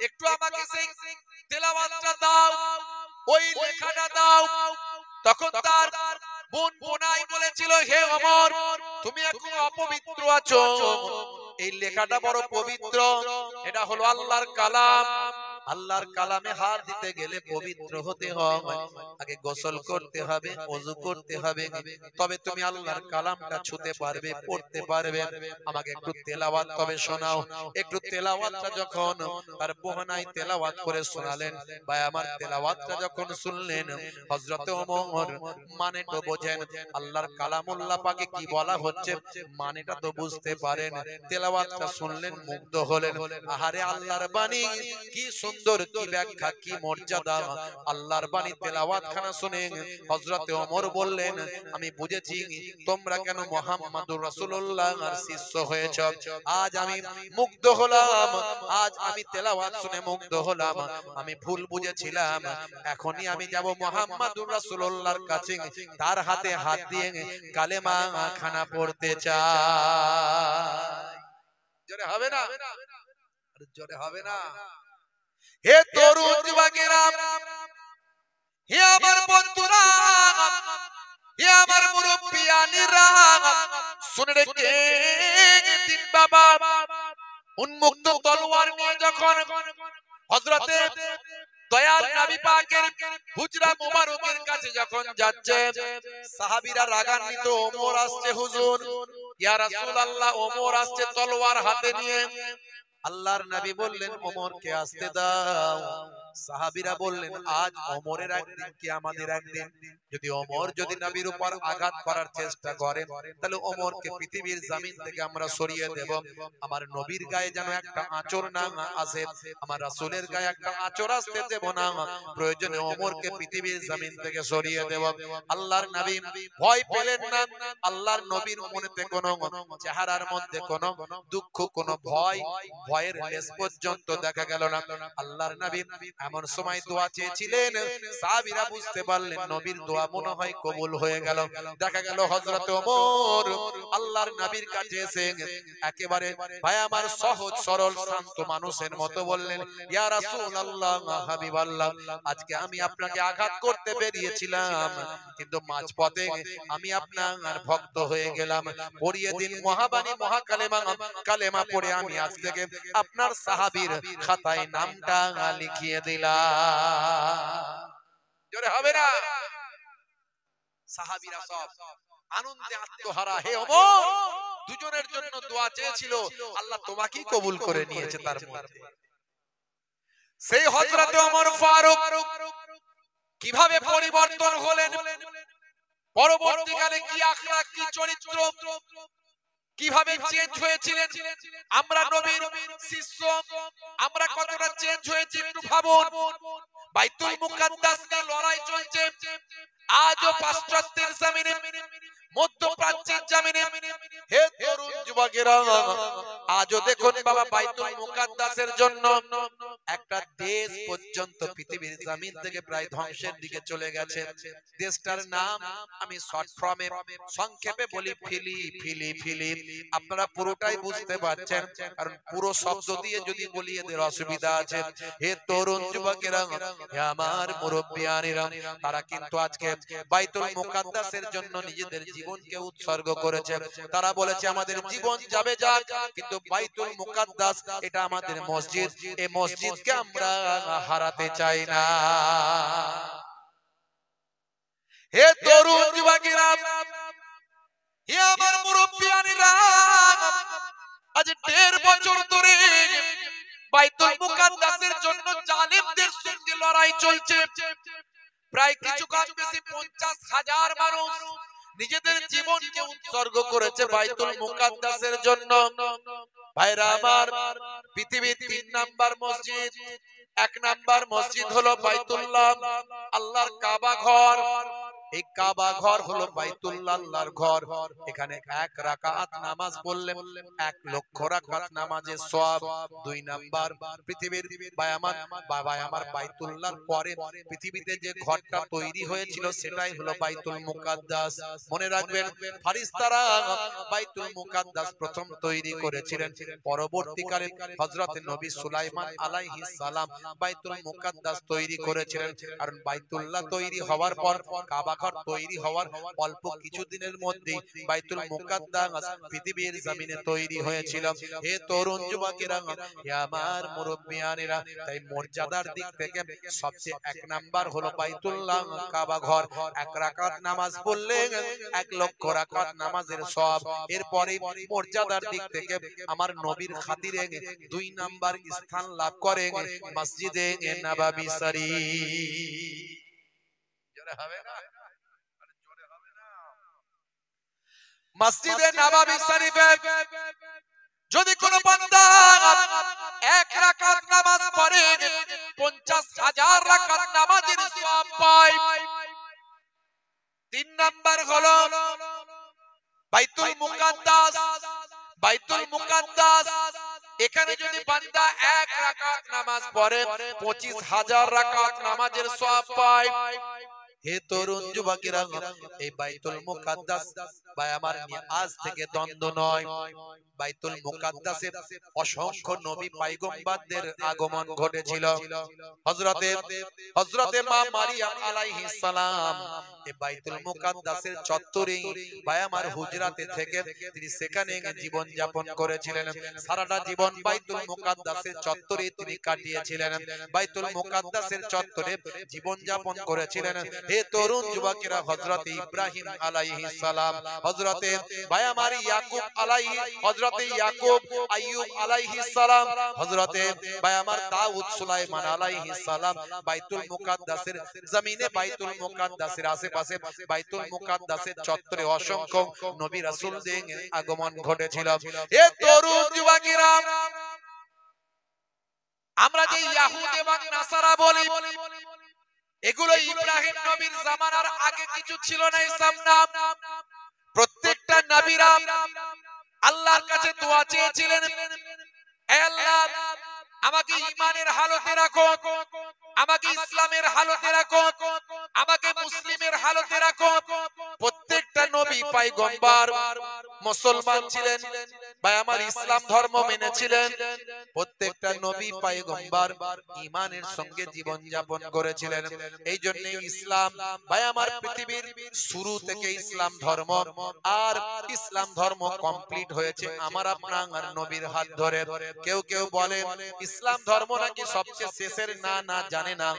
একটু আমাকে সেই তেলাওয়াতটা দাও, ওই লেখাটা দাও। তখন তার বোন বোনাই বলেছিল, হে ওমর, তুমি এখন অপবিত্র আছো, এই লেখাটা বড় পবিত্র, এটা হলো আল্লাহর কালাম। আল্লাহর কালামে হাত দিতে গেলে পবিত্র হতে হয়, আগে গোসল করতে হবে, ওযু করতে হবে, তবে তুমি আল্লাহর কালামটা ছুঁতে পারবে, পড়তে পারবে। আমাকে একটু তেলাওয়াত তবে শোনাও। একটু তেলাওয়াতটা যখন তার বোনাই তেলাওয়াত করে শোনালেন, ভাই আমার তেলাওয়াতটা যখন শুনলেন, হযরতে ওমর মানে তো বোঝেন, আল্লাহর কালামুল্লাহ পাকে কি বলা হচ্ছে মানেটা তো বুঝতে পারেন। তেলাওয়াতটা শুনলেন, মুগ্ধ হলেন। আহারে আল্লাহর বাণী কি সুন্দর সুন্দর, কি ব্যাখ্যা, কি মর্যাদা। আল্লাহর বাণী তেলাওয়াত খানা শুনে হযরতে ওমর বললেন, আমি বুঝেছি তোমরা কেন মুহাম্মদুর রাসূলুল্লাহর শিষ্য হয়েছ। আজ আমি মুগ্ধ হলাম, আজ আমি তেলাওয়াত শুনে মুগ্ধ হলাম। আমি ভুল বুঝেছিলাম, এখনই আমি যাব মুহাম্মদুর রাসূলুল্লাহর কাছে, তার হাতে হাত দিয়ে কালেমা খানা পড়তে চাই। জোরে হবে না? জোরে হবে না? হে তরুণ যুবকেরা, হে আমার বন্ধুরা, হে আমার মুরব্বিয়ানিরা, শুনে রেখে দিন বাবা, উন্মুক্ত তলোয়ার নিয়ে যখন হযরতে দয়াল নবী পাকের হুজরা মুবারকের কাছে যখন যাচ্ছে, সাহাবীরা রাগান্বিত, ওমর আসছে হুজুর, ইয়া রাসূলুল্লাহ, ওমর আসছে তলোয়ার হাতে নিয়ে। আল্লাহর নবী বললেন, ওমরকে আসতে দাও। সাহাবীরা বললেন, আজ ওমরের একদিন কি আমাদের একদিন? যদি ওমর যদি নবীর উপর আঘাত করার চেষ্টা করে, তাহলে ওমরকে পৃথিবীর জমিন থেকে আমরা সরিয়ে দেব। আমার নবীর গায়ে যেন একটা আঁচড় না আসে, আমার রাসূলের গায়ে একটা আঁচড় আসতে দেব না। প্রয়োজনে ওমরকে পৃথিবীর জমিন থেকে সরিয়ে দেব। আল্লাহর নবী ভয় পেলেন না। আল্লাহর নবীর মনেতে কোনো চেহারার মধ্যে কোনো দুঃখ, কোনো ভয়ের লেশ পর্যন্ত দেখা গেল না। আল্লাহর নবী এমন সময় দোয়া চেয়েছিলেন, সাহাবীরা বুঝতে পারলেন নবীর দোয়া মনে হয় কবুল হয়ে গেল। দেখা গেল হযরত ওমর আল্লাহর নবীর কাছে এসে একেবারে ভাই আমার সহজ সরল শান্ত মানুষের মতো বললেন, ইয়া রাসূলুল্লাহ, হাবিবাল্লাহ, আজকে আমি আপনাকে আঘাত করতে বেরিয়েছিলাম, কিন্তু মাঝপথে আমি আপনার ভক্ত হয়ে গেলাম। পড়িয়ে দিন মহাবাণী মহাকালেমা, কালেমা পড়ে আমি আজ থেকে আপনার সাহাবীর খাতায় নামটা লিখিয়ে দিলাম। জোরে হবে না? সাহাবীরা সব আনন্দে আত্মহারা। হে ওমর, দুজনের জন্য দোয়া চেয়েছিল, আল্লাহ তোমাকেই কবুল করে নিয়েছে। তার মধ্যে সেই হযরত ওমর ফারুক কিভাবে পরিবর্তন হলেন, পরবর্তীকালে কি আখলাক, কি চরিত্র, কিভাবে চেঞ্জ হয়েছিলেন, আমরা নবীর শিষ্য, আমরা কতটা চেঞ্জ হয়েছি একটু ভাবুন। বাইতুল মুকাদ্দাস নিয়ে লড়াই চলছে, আজও পাশ্চাত্যের জমিনে, মধ্যপ্রাচ্যের জমিনে। হে তরুণ যুবকেরা, আজও দেখুন বাবা, বাইতুল মুকাদ্দাসের জন্য একটা দেশ পর্যন্ত পৃথিবীর জমিন থেকে প্রায় ধ্বংসের দিকে চলে গেছে। দেশটার নাম আমি শর্ট ফর্মে সংক্ষেপে বলি, ফিলি। আপনারা পুরোটাই বুঝতে পারছেন, কারণ পুরো শব্দ দিয়ে যদি বলি এদের অসুবিধা আছে। হে তরুণ যুবকেরা, হে আমার মুরব্বিয়ানিরা, তারা কিন্তু আজকে বাইতুল মুকাদ্দাসের জন্য নিজেদের জীবনকে উৎসর্গ করেছে। তারা বলেছে আমাদের জীবন যাবে যাক, কিন্তু বাইতুল মুকাদ্দাস এটা আমাদের মসজিদ, এই মসজিদকে আমরা হারাতে চাই না। হে তরুণ যুবকেরা, হে আমার মুরব্বিয়ানিরা, আজ 1.5 বছর ধরে বাইতুল মুকাদ্দাসের জন্য জালিমদের সঙ্গে লড়াই চলছে। প্রায় কিছু কম বেশি 50,000 মানুষ নিজেদের জীবনকে উৎসর্গ করেছে বাইতুল মুকাদ্দাসের জন্য। ভাইরা আমার, পৃথিবীর 3 নাম্বার মসজিদ, 1 নাম্বার মসজিদ হলো বাইতুল্লাহ, আল্লাহর কাবা ঘর। এই কাবা ঘর হলো বাইতুল্লাহ, আল্লাহর ঘর। এখানে 1 রাকাত নামাজ পড়লে 1 লক্ষ রাকাত নামাজের সওয়াব। 2 নাম্বার, পৃথিবীর ভাই আমার বাইতুল্লাহর পরে পৃথিবীতে যে ঘরটা তৈরি হয়েছিল সেটাই হলো বাইতুল মুকাদ্দাস। মনে রাখবেন, ফেরেশতারা বাইতুল মুকাদ্দাস প্রথম তৈরি করেছিলেন। পরবর্তীকালে হযরত নবী সুলাইমান আলাইহিস সালাম বাইতুল মুকাদ্দাস তৈরি করেছিলেন। কারণ বাইতুল্লাহ তৈরি হওয়ার পর, কাবা ঘর তৈরি হওয়ার অল্প কিছুদিনের মধ্যেই বাইতুল মুকাদ্দাস পৃথিবীর জমিনে তৈরি হয়েছিল। হে তরুণ যুবকেরা, হে আমার মুরব্বিয়ানেরা, তাই মর্যাদার দিক থেকে সবচেয়ে 1 নাম্বার হলো বাইতুল্লাহ, কাবা ঘর। 1 রাকাত নামাজ পড়লে 1 লক্ষ রাকাত নামাজের সওয়াব। এরপরে মর্যাদার দিক থেকে আমার নবীর খাতিরে 2 নাম্বার স্থান লাভ করে মসজিদে নববী শরীফ। জোরে হবে না? মসজিদে নববী শরীফে যদি কোনো বান্দা এক রাকাত নামাজ পড়ে 50,000 রাকাত নামাজের সওয়াব পায়। 3 নাম্বার হলো বাইতুল মুকাদ্দাস। বাইতুল মুকাদ্দাস এখানে যদি বান্দা এক রাকাত নামাজ পড়ে 25,000 রাকাত নামাজের সওয়াব পায়। হে তরুণ যুবকেরা, এই বাইতুল মুকাদ্দাস ভাই আমার আজ থেকে দ্বন্দ্ব নয়। বাইতুল মুকাদ্দাসে অসংখ্য নবী পয়গম্বরদের আগমন ঘটেছিল। হযরতে মা মারিয়াম আলাইহিস সালাম এই বাইতুল মুকাদ্দাসের চত্বরে ভাই আমার হুজরাতে থেকে তিনি সেখানে জীবন যাপন করেছিলেন। সারাটা জীবন বাইতুল মুকাদ্দাসের চত্বরে তিনি কাটিয়েছিলেন। বাইতুল মুকাদ্দাসের চত্বরে জীবন যাপন করেছিলেন। হে তরুণ যুবকেরা, হযরতে ইব্রাহিম আলাইহিস সালাম, হযরতে ভাই আমার ইয়াকুব হযরতে ইয়াকুব আইয়ুব আলাইহিস সালাম, হযরতে ভাই আমার দাউদ সুলাইমান আলাইহিস সালাম বাইতুল মুকাদ্দাসের জমিনে, বাইতুল মুকাদ্দাসের আশেপাশে, বাইতুল মুকাদ্দাসের চত্বরে অসংখ্য নবী রাসূলদের আগমন ঘটেছিল। হে তরুণ যুবকেরা, আমরা যে ইহুদ এবং নাসারা বলি, এগুলো ইব্রাহিম নবীর জামানার আগে কিছু ছিল না। ইসলাম নাম প্রত্যেকটা নবীরা আল্লাহর কাছে দোয়া চেয়েছিলেন, হে আল্লাহ আমাকে ঈমানের হালতে রাখো, আমাকে ইসলামের হালতে রাখো, আমাকে মুসলিমের হালতে রাখো। প্রত্যেকটা নবী পয়গম্বর মুসলমান ছিলেন, ভাই আমার ইসলাম ধর্ম মেনেছিলেন। প্রত্যেকটা নবী পয়গম্বর ঈমানের সঙ্গে জীবন যাপন করেছিলেন। এই জন্য ইসলাম ভাই আমার পৃথিবীর শুরু থেকে ইসলাম ধর্ম, আর ইসলাম ধর্ম কমপ্লিট হয়েছে আমার আপনার নবীর হাত ধরে। কেউ কেউ বলে ইসলাম ধর্ম নাকি সবচেয়ে শেষের, না না, জানে না,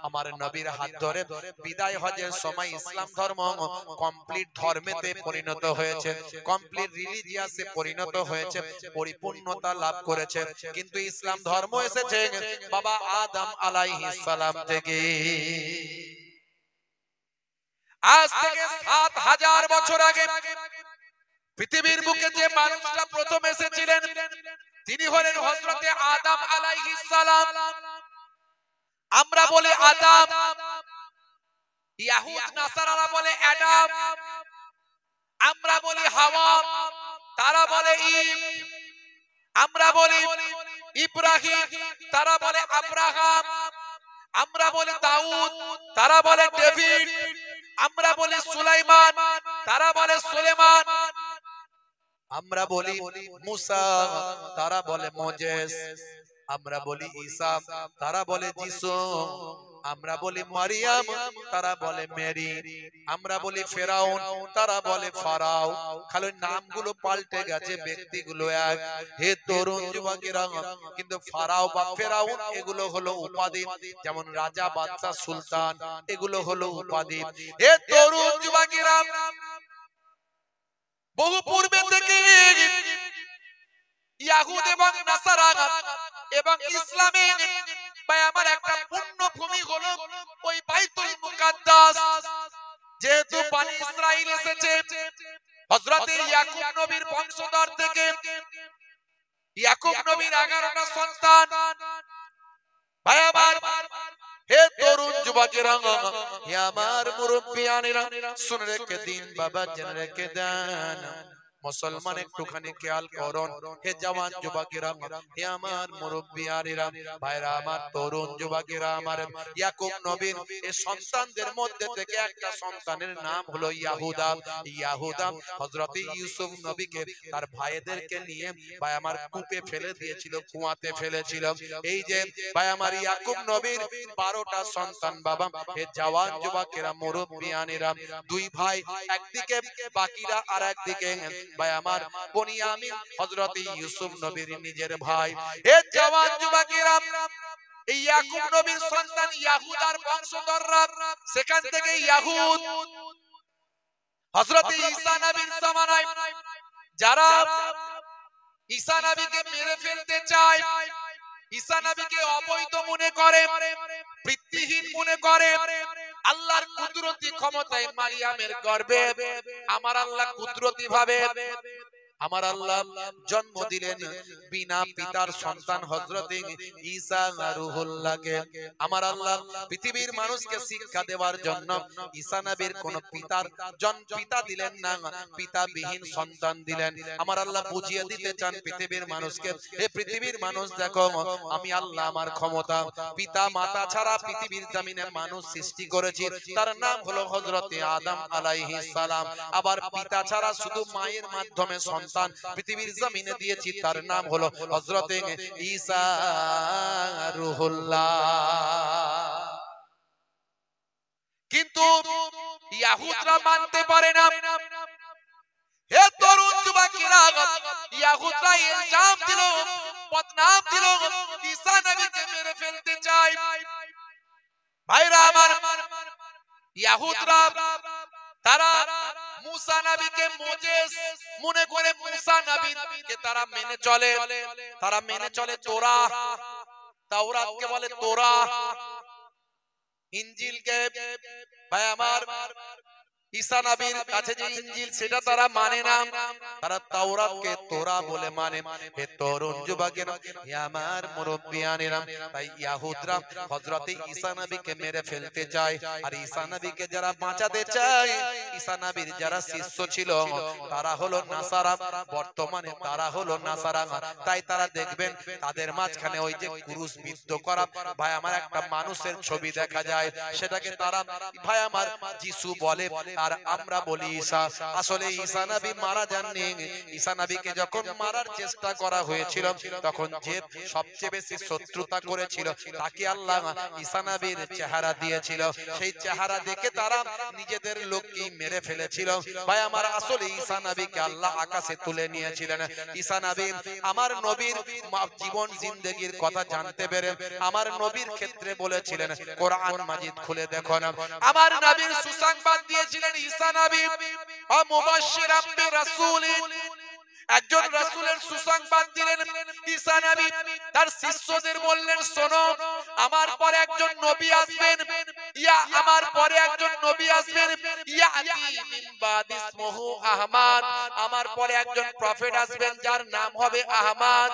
আমার নবীর হাত ধরে বিদায় হজের সময় ইসলাম ধর্ম কমপ্লিট ধর্মেতে পরিণত হয়েছে, কমপ্লিট রিলিজিয়াসে পরিণত হয়েছে, পরিপূর্ণতা লাভ করেছে। কিন্তু ইসলাম ধর্ম এসেছে বাবা আদম আলাইহিস সালাম থেকে। আজ থেকে 7,000 বছর আগে পৃথিবীর বুকে যে মানুষটা প্রথম এসেছিলেন তিনি হলেন হযরতে আদম আলাইহিস সালাম। আমরা বলি আদম, ইহুদ নাসারারা বলে অ্যাডাম, আমরা বলি হাওয়া, তারা বলে ঈব, আমরা বলি ইব্রাহিম, তারা বলে আব্রাহাম, আমরা বলি দাউদ, তারা বলে ডেভিড, আমরা বলি সুলাইমান, তারা বলে সুলেমান, আমরা বলি মুসা, তারা বলে মোজেস, আমরা বলি ঈসা, তারা বলে যিশু, আমরা বলি মারিয়াম, তারা বলে মেরি, আমরা বলি ফেরাউন, তারা বলে ফারাও। খালি নামগুলো পাল্টে গেছে, ব্যক্তিগুলো এক। হে তরুণ যুবকেরা, কিন্তু ফারাও বা ফেরাউন এগুলো হলো উপাধি, যেমন রাজা, বাদশা, সুলতান এগুলো হলো উপাধি। হে তরুণ যুবকেরা, বহু পূর্বে থেকে ইহুদ এবং নাসারা এবং ইসলামের ভাই আমার একটা পূর্ণ ভূমি হলো ওই বাইতুল মুকাদ্দাস। যেহেতু বনি ইসরাইল এসেছে হযরতে ইয়াকুব নবীর বংশধর থেকে, ইয়াকুব নবীর 11টা সন্তান। ভাই আমার, হে তরুণ যুবকেরা, হে আমার মুরব্বিয়ানেরা, শুনে রেখে দিন বাবা, জেনে রেখে দেন মুসলমান, একটুখানি খেয়াল করুন। হে জওয়ান যুবকেরা, হে আমার মুরব্বিয়ানেরা, ভাইরা আমার, তরুণ যুবকেরা আমার, ইয়াকুব নবীর এই সন্তানদের মধ্যে থেকে একটা সন্তানের নাম হলো ইয়াহুদা। ইয়াহুদা হযরতে ইউসুফ নবীকে তার ভাইদেরকে নিয়ে ভাই আমার কূপে ফেলে দিয়েছিল, কুয়াতে ফেলেছিল। এই যে ভাই আমার ইয়াকুব নবীর 12টা সন্তান বাবা, হে জওয়ান যুবকেরা, মুরব্বিয়ানেরা, দুই ভাই একদিকে, বাকিরা আর একদিকে। ভাই আমার বনিয়ামিন হযরতে ইউসুফ নবীর নিজের ভাই। হে জওয়ান যুবকেরা, এই ইয়াকুব নবীর সন্তান ইয়াহুদার বংশধররা, সেখান থেকে ইয়াহুদ হযরতে ঈসা নবীর জামানায় যারা ঈসা নবীকে মেরে ফেলতে চায়, ঈসা নবীকে অবৈধ মনে করে, বৃত্তিহীন মনে করে, আল্লাহর কুদরতি ক্ষমতায় মারিয়ামের গর্ভে আমার আল্লাহ কুদরতি ভাবে আমার আল্লাহ জন্ম দিলেন বিনা পিতার সন্তান হযরতে ঈসা রূহুল্লাহকে। আমার আল্লাহ পৃথিবীর মানুষকে শিক্ষা দেওয়ার জন্য ঈসা নবীর কোন পিতা দিলেন না, পিতাবিহীন সন্তান দিলেন। আমার আল্লাহ বুঝিয়ে দিতে চান পৃথিবীর মানুষকে, হে পৃথিবীর মানুষ দেখো, আমি আল্লাহ আমার ক্ষমতা পিতা মাতা ছাড়া পৃথিবীর জমিনে মানুষ সৃষ্টি করেছি, তার নাম হলো হযরতে আদম আলাইহিস সালাম। আবার পিতা ছাড়া শুধু মায়ের মাধ্যমে সন্তান পৃথিবীর জমিনে দিয়েছি, তার নাম হলো হযরতে ঈসা রূহুল্লাহ। কিন্তু ইহুদিরা মানতে পারে না। হে তরুণ যুবকেরা, ইহুদিরা ইলজাম দিল, বদনাম দিল, ঈসা নবীকে মেরে ফেলতে চায়। ভাইরা আমার, ইহুদিরা তারা মুসা নবীকে মোজেস মনে করে মুসা নবীকে তারা মেনে চলে। তারা মেনে চলে তাওরাতকে বলে তোরা, ইনজিলকে। ভাই আমার, ঈসা নবীর কাছে যে ইনজিল সেটা তারা মানে না, তারা তাওরাতকে তোরা বলে মানে। হে তরুণ যুবকেরা, হে আমার মুরব্বিয়ানেরা, তাই ইহুদিরা হযরতে ঈসা নবীকে মেরে ফেলতে চায়। আর ঈসা নবীকে যারা বাঁচাতে চায়, ঈসা নবীর যারা শিষ্য ছিল তারা হলো নাসারা, বর্তমানে তারা হলো নাসারা। তাই তারা দেখবেন তাদের মাঝখানে ওই যে ক্রুশবিদ্ধ করা ভাই আমার একটা মানুষের ছবি দেখা যায়, সেটাকে তারা ভাই আমার যিশু বলে, আর আমরা বলি ঈসা। আসলে ঈসা নবী মারা যাননি। ঈসা নবীকে যখন মারার চেষ্টা করা হয়েছিল, তখন যে সবচেয়ে বেশি শত্রুতা করেছিল তাকে আল্লাহ ঈসা নবীর চেহারা দিয়েছিল। সেই চেহারা দেখে তারা নিজেদের লোককে মেরে ফেলেছিল। ভাই আমার, আসলে ঈসা নবীকে আল্লাহ আকাশে তুলে নিয়েছিলেন। ঈসা নবী আমার নবীর জীবন জিন্দেগির কথা জানতে পেরে আমার নবীর ক্ষেত্রে বলেছিলেন, কোরআন মাজিদ খুলে দেখো না, আমার নবীর সুসংবাদ দিয়েছিলেন ঈসা নবী, ও মুবাশশিরাম বিরাসূলিন, একজন রাসূলের সুসংবাদ দিলেন ঈসা নবী। তার শিষ্যদের বললেন, শোনো, আমার পরে একজন নবী আসবেন, আমার পরে একজন নবী আসবেন, ইয়াতি মিন বাদ ইসমুহু আহমদ, আমার পরে একজন প্রফেট আসবেন যার নাম হবে আহমদ।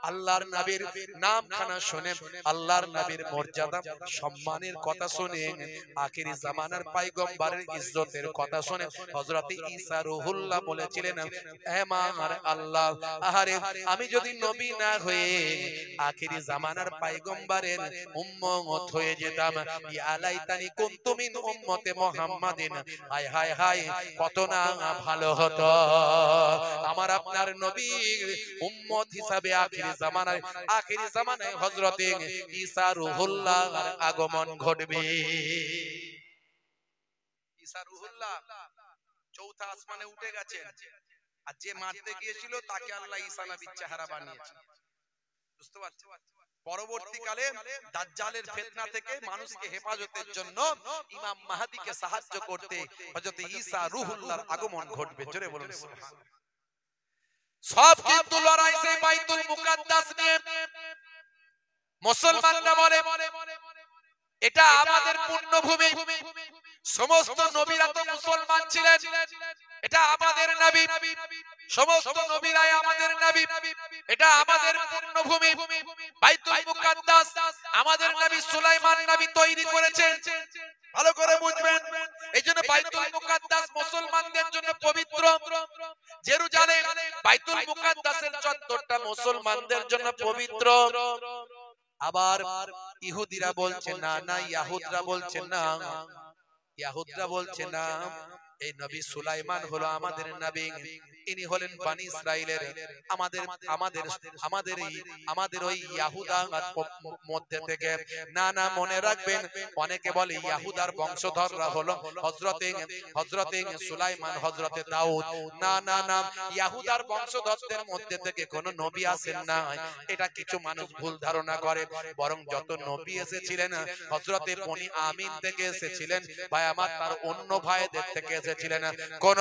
আল্লাহর নবীর নামখানা শুনে, আল্লাহর নবীর মর্যাদা সম্মানের কথা শুনে, আখিরি জামানার পয়গম্বরের ইজ্জতের কথা শুনে হযরতে ঈসা রূহুল্লাহ বলেছিলেন, হে আমার আল্লাহ, আহারে আমি যদি নবী না হয়ে আখিরি জামানার পয়গম্বরের উম্মত হয়ে যেতাম, ইয়া লাইতানি কুনতু মিন উম্মতে মুহাম্মাদিন, হায় হায় হায়, কত না ভালো হতো। আমার আপনার নবীর উম্মত হিসাবে আখিরি জামানায় হযরতে ঈসা রূহুল্লাহর আগমন ঘটবে। ঈসা রূহুল্লাহ চৌথা আসমানে উঠে গেছেন, আর যে মারতে গিয়েছিল তাকে আল্লাহ ঈসা নবীর চেহারা বানিয়েছে। বুঝতে পারছেন? পরবর্তীকালে দাজ্জালের ফিতনা থেকে মানুষকে হেফাজতের জন্য ইমাম মাহদীকে সাহায্য করতে হযরতে ঈসা রূহুল্লাহর আগমন ঘটবে। জোরে বলুন সুবহানাল্লাহ। সব কিন্তু লড়াই সেই বাইতুল মুকাদ্দাস নিয়ে। মুসলমানরা বলে এটা আমাদের পুণ্যভূমি, সমস্ত নবীরা তো মুসলমান ছিলেন, এটা আমাদের নবী, সমস্ত নবীরাই আমাদের নবী, এটা আমাদের পুণ্যভূমি। বাইতুল মুকাদ্দাস আমাদের নবী সুলাইমান নবী তৈরি করেছেন, ভালো করে বুঝবেন। এইজন্য বাইতুল মুকাদ্দাস মুসলমানদের জন্য পবিত্র। জেরুজালেম বাইতুল মুকাদ্দাসের চত্বরটা মুসলমানদের জন্য পবিত্র। আবার ইহুদিরা বলছে না, ইহুদিরা বলছে না, এই নবী সুলাইমান হলো আমাদের নবী, ইনি হলেন বনি ইসরাইলের আমাদের ওই ইয়াহুদার মধ্যে থেকে। না, মনে রাখবেন, অনেকে বলে ইয়াহুদার বংশধররা হলো হযরতে সুলাইমান, হযরতে দাউদ। না, ইয়াহুদার বংশধরদের মধ্যে থেকে কোন নবী আসেন না, এটা কিছু মানুষ ভুল ধারণা করে। বরং যত নবী এসেছিলেন হযরতে বনি আমিন থেকে এসেছিলেন, ভাই আমার, তার অন্য ভাইদের থেকে এসেছিলেন। কোন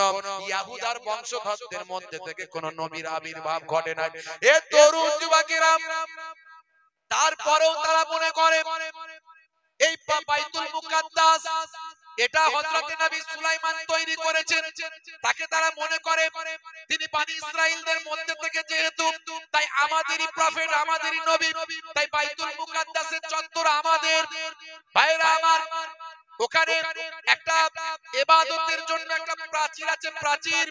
ইয়াহুদার বংশধরদের মধ্যে থেকে কোন নবীর আবির্ভাব ঘটে না। এ তরুণ যুবকেরা, তারপরেও তারা মনে করে এই বাইতুল মুকাদ্দাস এটা হযরত নবী সুলাইমান তৈরি করেছেন। তাকে তারা মনে করে তিনি বনি ইসরাইলদের মধ্যে থেকে যেহেতু, তাই আমাদেরই প্রফেট, আমাদেরই নবী, তাই বাইতুল মুকাদ্দাসের চত্বর আমাদের। ভাইরা আমার, ওখানে একটা ইবাদতের জন্য একটা প্রাচীর আছে, প্রাচীর,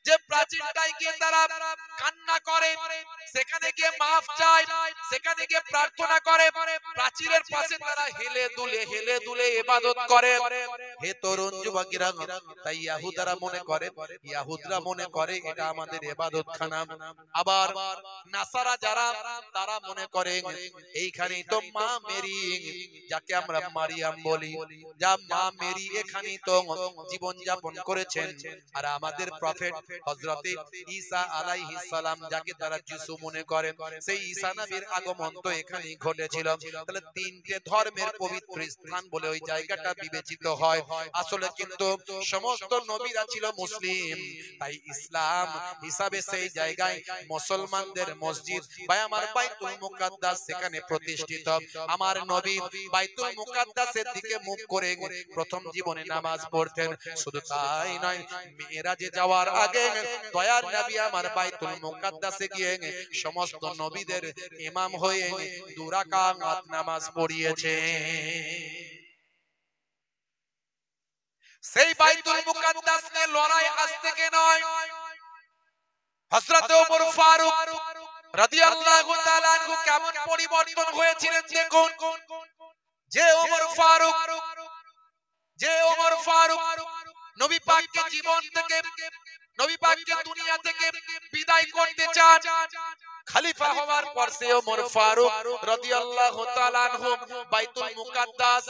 যে প্রাচীরটায় গিয়ে তারা কান্না করে, সেখানে গিয়ে মাফ চায়, সেখানে গিয়ে প্রার্থনা করে। প্রাচীরের পাশে তারা হেলে দুলে ইবাদত করে। হে তরুণ যুবকেরা, তাই ইহুদিরা মনে করে এটা আমাদের ইবাদতখানা। আবার নাসারা যারা, তারা মনে করে এইখানেই তো মা মেরি, যাকে আমরা মারিয়াম বলি, যা মা মেরি এখানেই তো জীবন যাপন করেছেন। আর আমাদের প্রফেট হযরত ঈসা আলাইহিস সালাম, যাকে তারা যিশু মনে করেন, সেই ঈসা নবীর আগমন তো এখানেই ঘটেছিল। তাহলে তিনটে ধর্মের পবিত্র স্থান বলে ওই জায়গাটা বিবেচিত হয়। আসলে কিন্তু সমস্ত নবীরা ছিল মুসলিম, তাই ইসলাম হিসাবে সেই জায়গায় মুসলমানদের মসজিদ বা আমার বাইতুল মুকাদ্দাস সেখানে প্রতিষ্ঠিত। আমার নবী বাইতুল মুকাদ্দাসের দিকে মুখ করে প্রথম জীবনে নামাজ পড়তেন। শুধু তাই নয়, মিরাজে যাওয়ার আগে দয়ার নবী আমার বাইতুল মুকাদ্দাসে গিয়ে সমস্ত নবীদের ইমাম হয়ে 2 রাকাত নামাজ পড়িয়েছে। সেই বাইতুল মুকাদ্দাস নিয়ে লড়াই আজ থেকে নয়। হযরত ওমর ফারুক রাদিয়াল্লাহু তাআলা আনহু কেমন পরিবর্তন হয়েছিলেন দেখুন। যে ওমর ফারুক নবী পাককে জীবন থেকে, নবী পাককে দুনিয়া থেকে বিদায় করতে চান, খলিফা হওয়ার পর সে ওমর ফারুক রাদিয়াল্লাহু তাআলা আনহু বাইতুল মুকাদ্দাস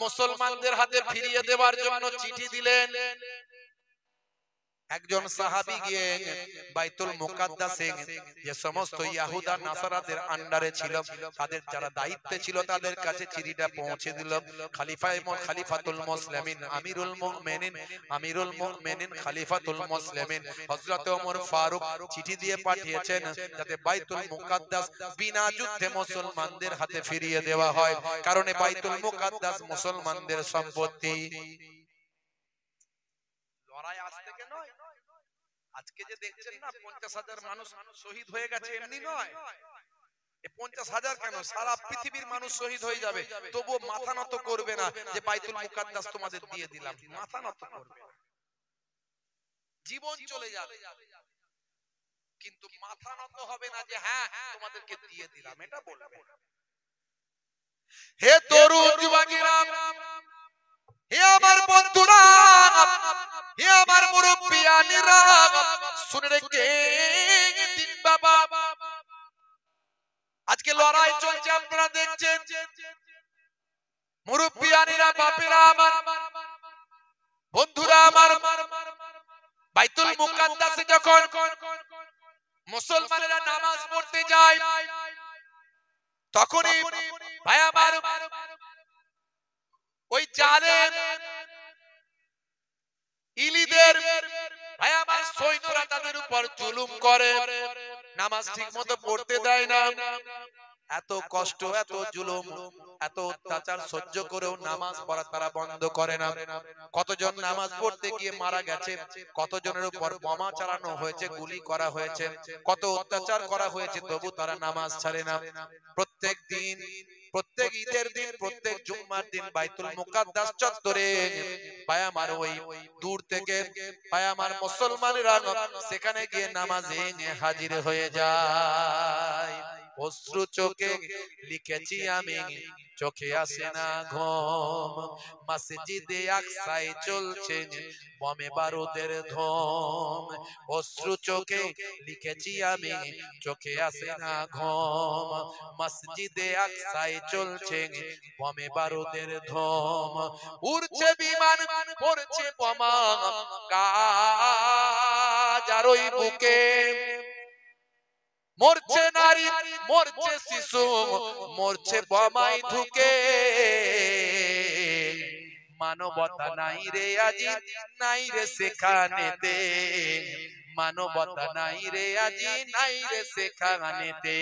মুসলমানদের হাতে ফিরিয়ে দেওয়ার জন্য চিঠি দিলেন। একজন সাহাবী গিয়ে বাইতুল মুকাদ্দাসে যে সমস্ত ইহুদা নাসারাদের আন্ডারে ছিল, তাদের যারা দায়িত্বে ছিল, তাদের কাছে চিঠিটা পৌঁছে দিল। খলিফাতুল মুসলিমিন, আমিরুল মুমিনিন খলিফাতুল মুসলিমিন হযরত ওমর ফারুক চিঠি দিয়ে পাঠিয়েছেন যাতে বাইতুল মুকাদ্দাস বিনা যুদ্ধে মুসলমানদের হাতে ফিরিয়ে দেওয়া হয়, কারণ বাইতুল মুকাদ্দাস মুসলমানদের সম্পত্তি। লড়াই আজ থেকে নয়। আজকে যে দেখছেন না 50,000 মানুষ শহীদ হয়ে গেছে, এমনি নয়। 50,000 কেন, সারা পৃথিবীর মানুষ শহীদ হয়ে যাবে, তবুও মাথা নত করবে না যে বাইতুল মুকাদ্দাস তোমাদের দিয়ে দিলাম। মাথা নত করবে না, জীবন চলে যাবে, কিন্তু মাথা নত হবে না যে হ্যাঁ তোমাদেরকে দিয়ে দিলাম, এটা বলবে। হে তরুণ যুবকেরা, হে আমার বন্ধুরা, হে আমার মুরব্বিয়ানেরা, শুনে রেখে দিন বাবা, আজকে লড়াই চলছে, আপনারা দেখছেন। মুরব্বিয়ানেরা, বাপেরা আমার, বন্ধুরা আমার, বাইতুল মুকাদ্দাসে যখন মুসলমানেরা নামাজ পড়তে যায়, তখনই ভাই আমার ওই জালেম ইলিদের ভাই আমার সৈন্যরা তাদের উপর জুলুম করে, নামাজ ঠিক মতো পড়তে দেয় না। এত কষ্ট, এত জুলুম, এত অত্যাচার সহ্য করেও নামাজ পড়া তারা বন্ধ করে না। কতজন নামাজ পড়তে গিয়ে মারা গেছে, কতজনের উপর বোমা চালানো হয়েছে, গুলি করা হয়েছে, কত অত্যাচার করা হয়েছে, তবু তারা নামাজ ছাড়ে না। প্রত্যেক দিন, প্রত্যেক ঈদের দিন, প্রত্যেক জুম্মার দিন বাইতুল মুকাদ্দাস চত্বরে ভাই আমার ওই দূর থেকে ভাই আমার মুসলমানেরা সেখানে গিয়ে নামাজে হাজির হয়ে যায়। অশ্রু চোখে লিখেছি আমি, চোখে আসে না ঘুম, মসজিদে আকসায় চলছে বোমে বারুদের ধুম। অশ্রু চোখে লিখেছি আমি, চোখে আসে না ঘুম, মসজিদে আকসায় চলছে বোমে বারুদের ধুম। উড়ছে বিমান, পড়ছে বোমা গাজার ওই বুকে, মরছে নারী, মরছে শিশু, মরছে বোমায় ঢুকে। মানবতা নাই রে আজি, নাই রে সেখানেতে, মানবতা নাই রে আজি, নাই রে সেখানেতে।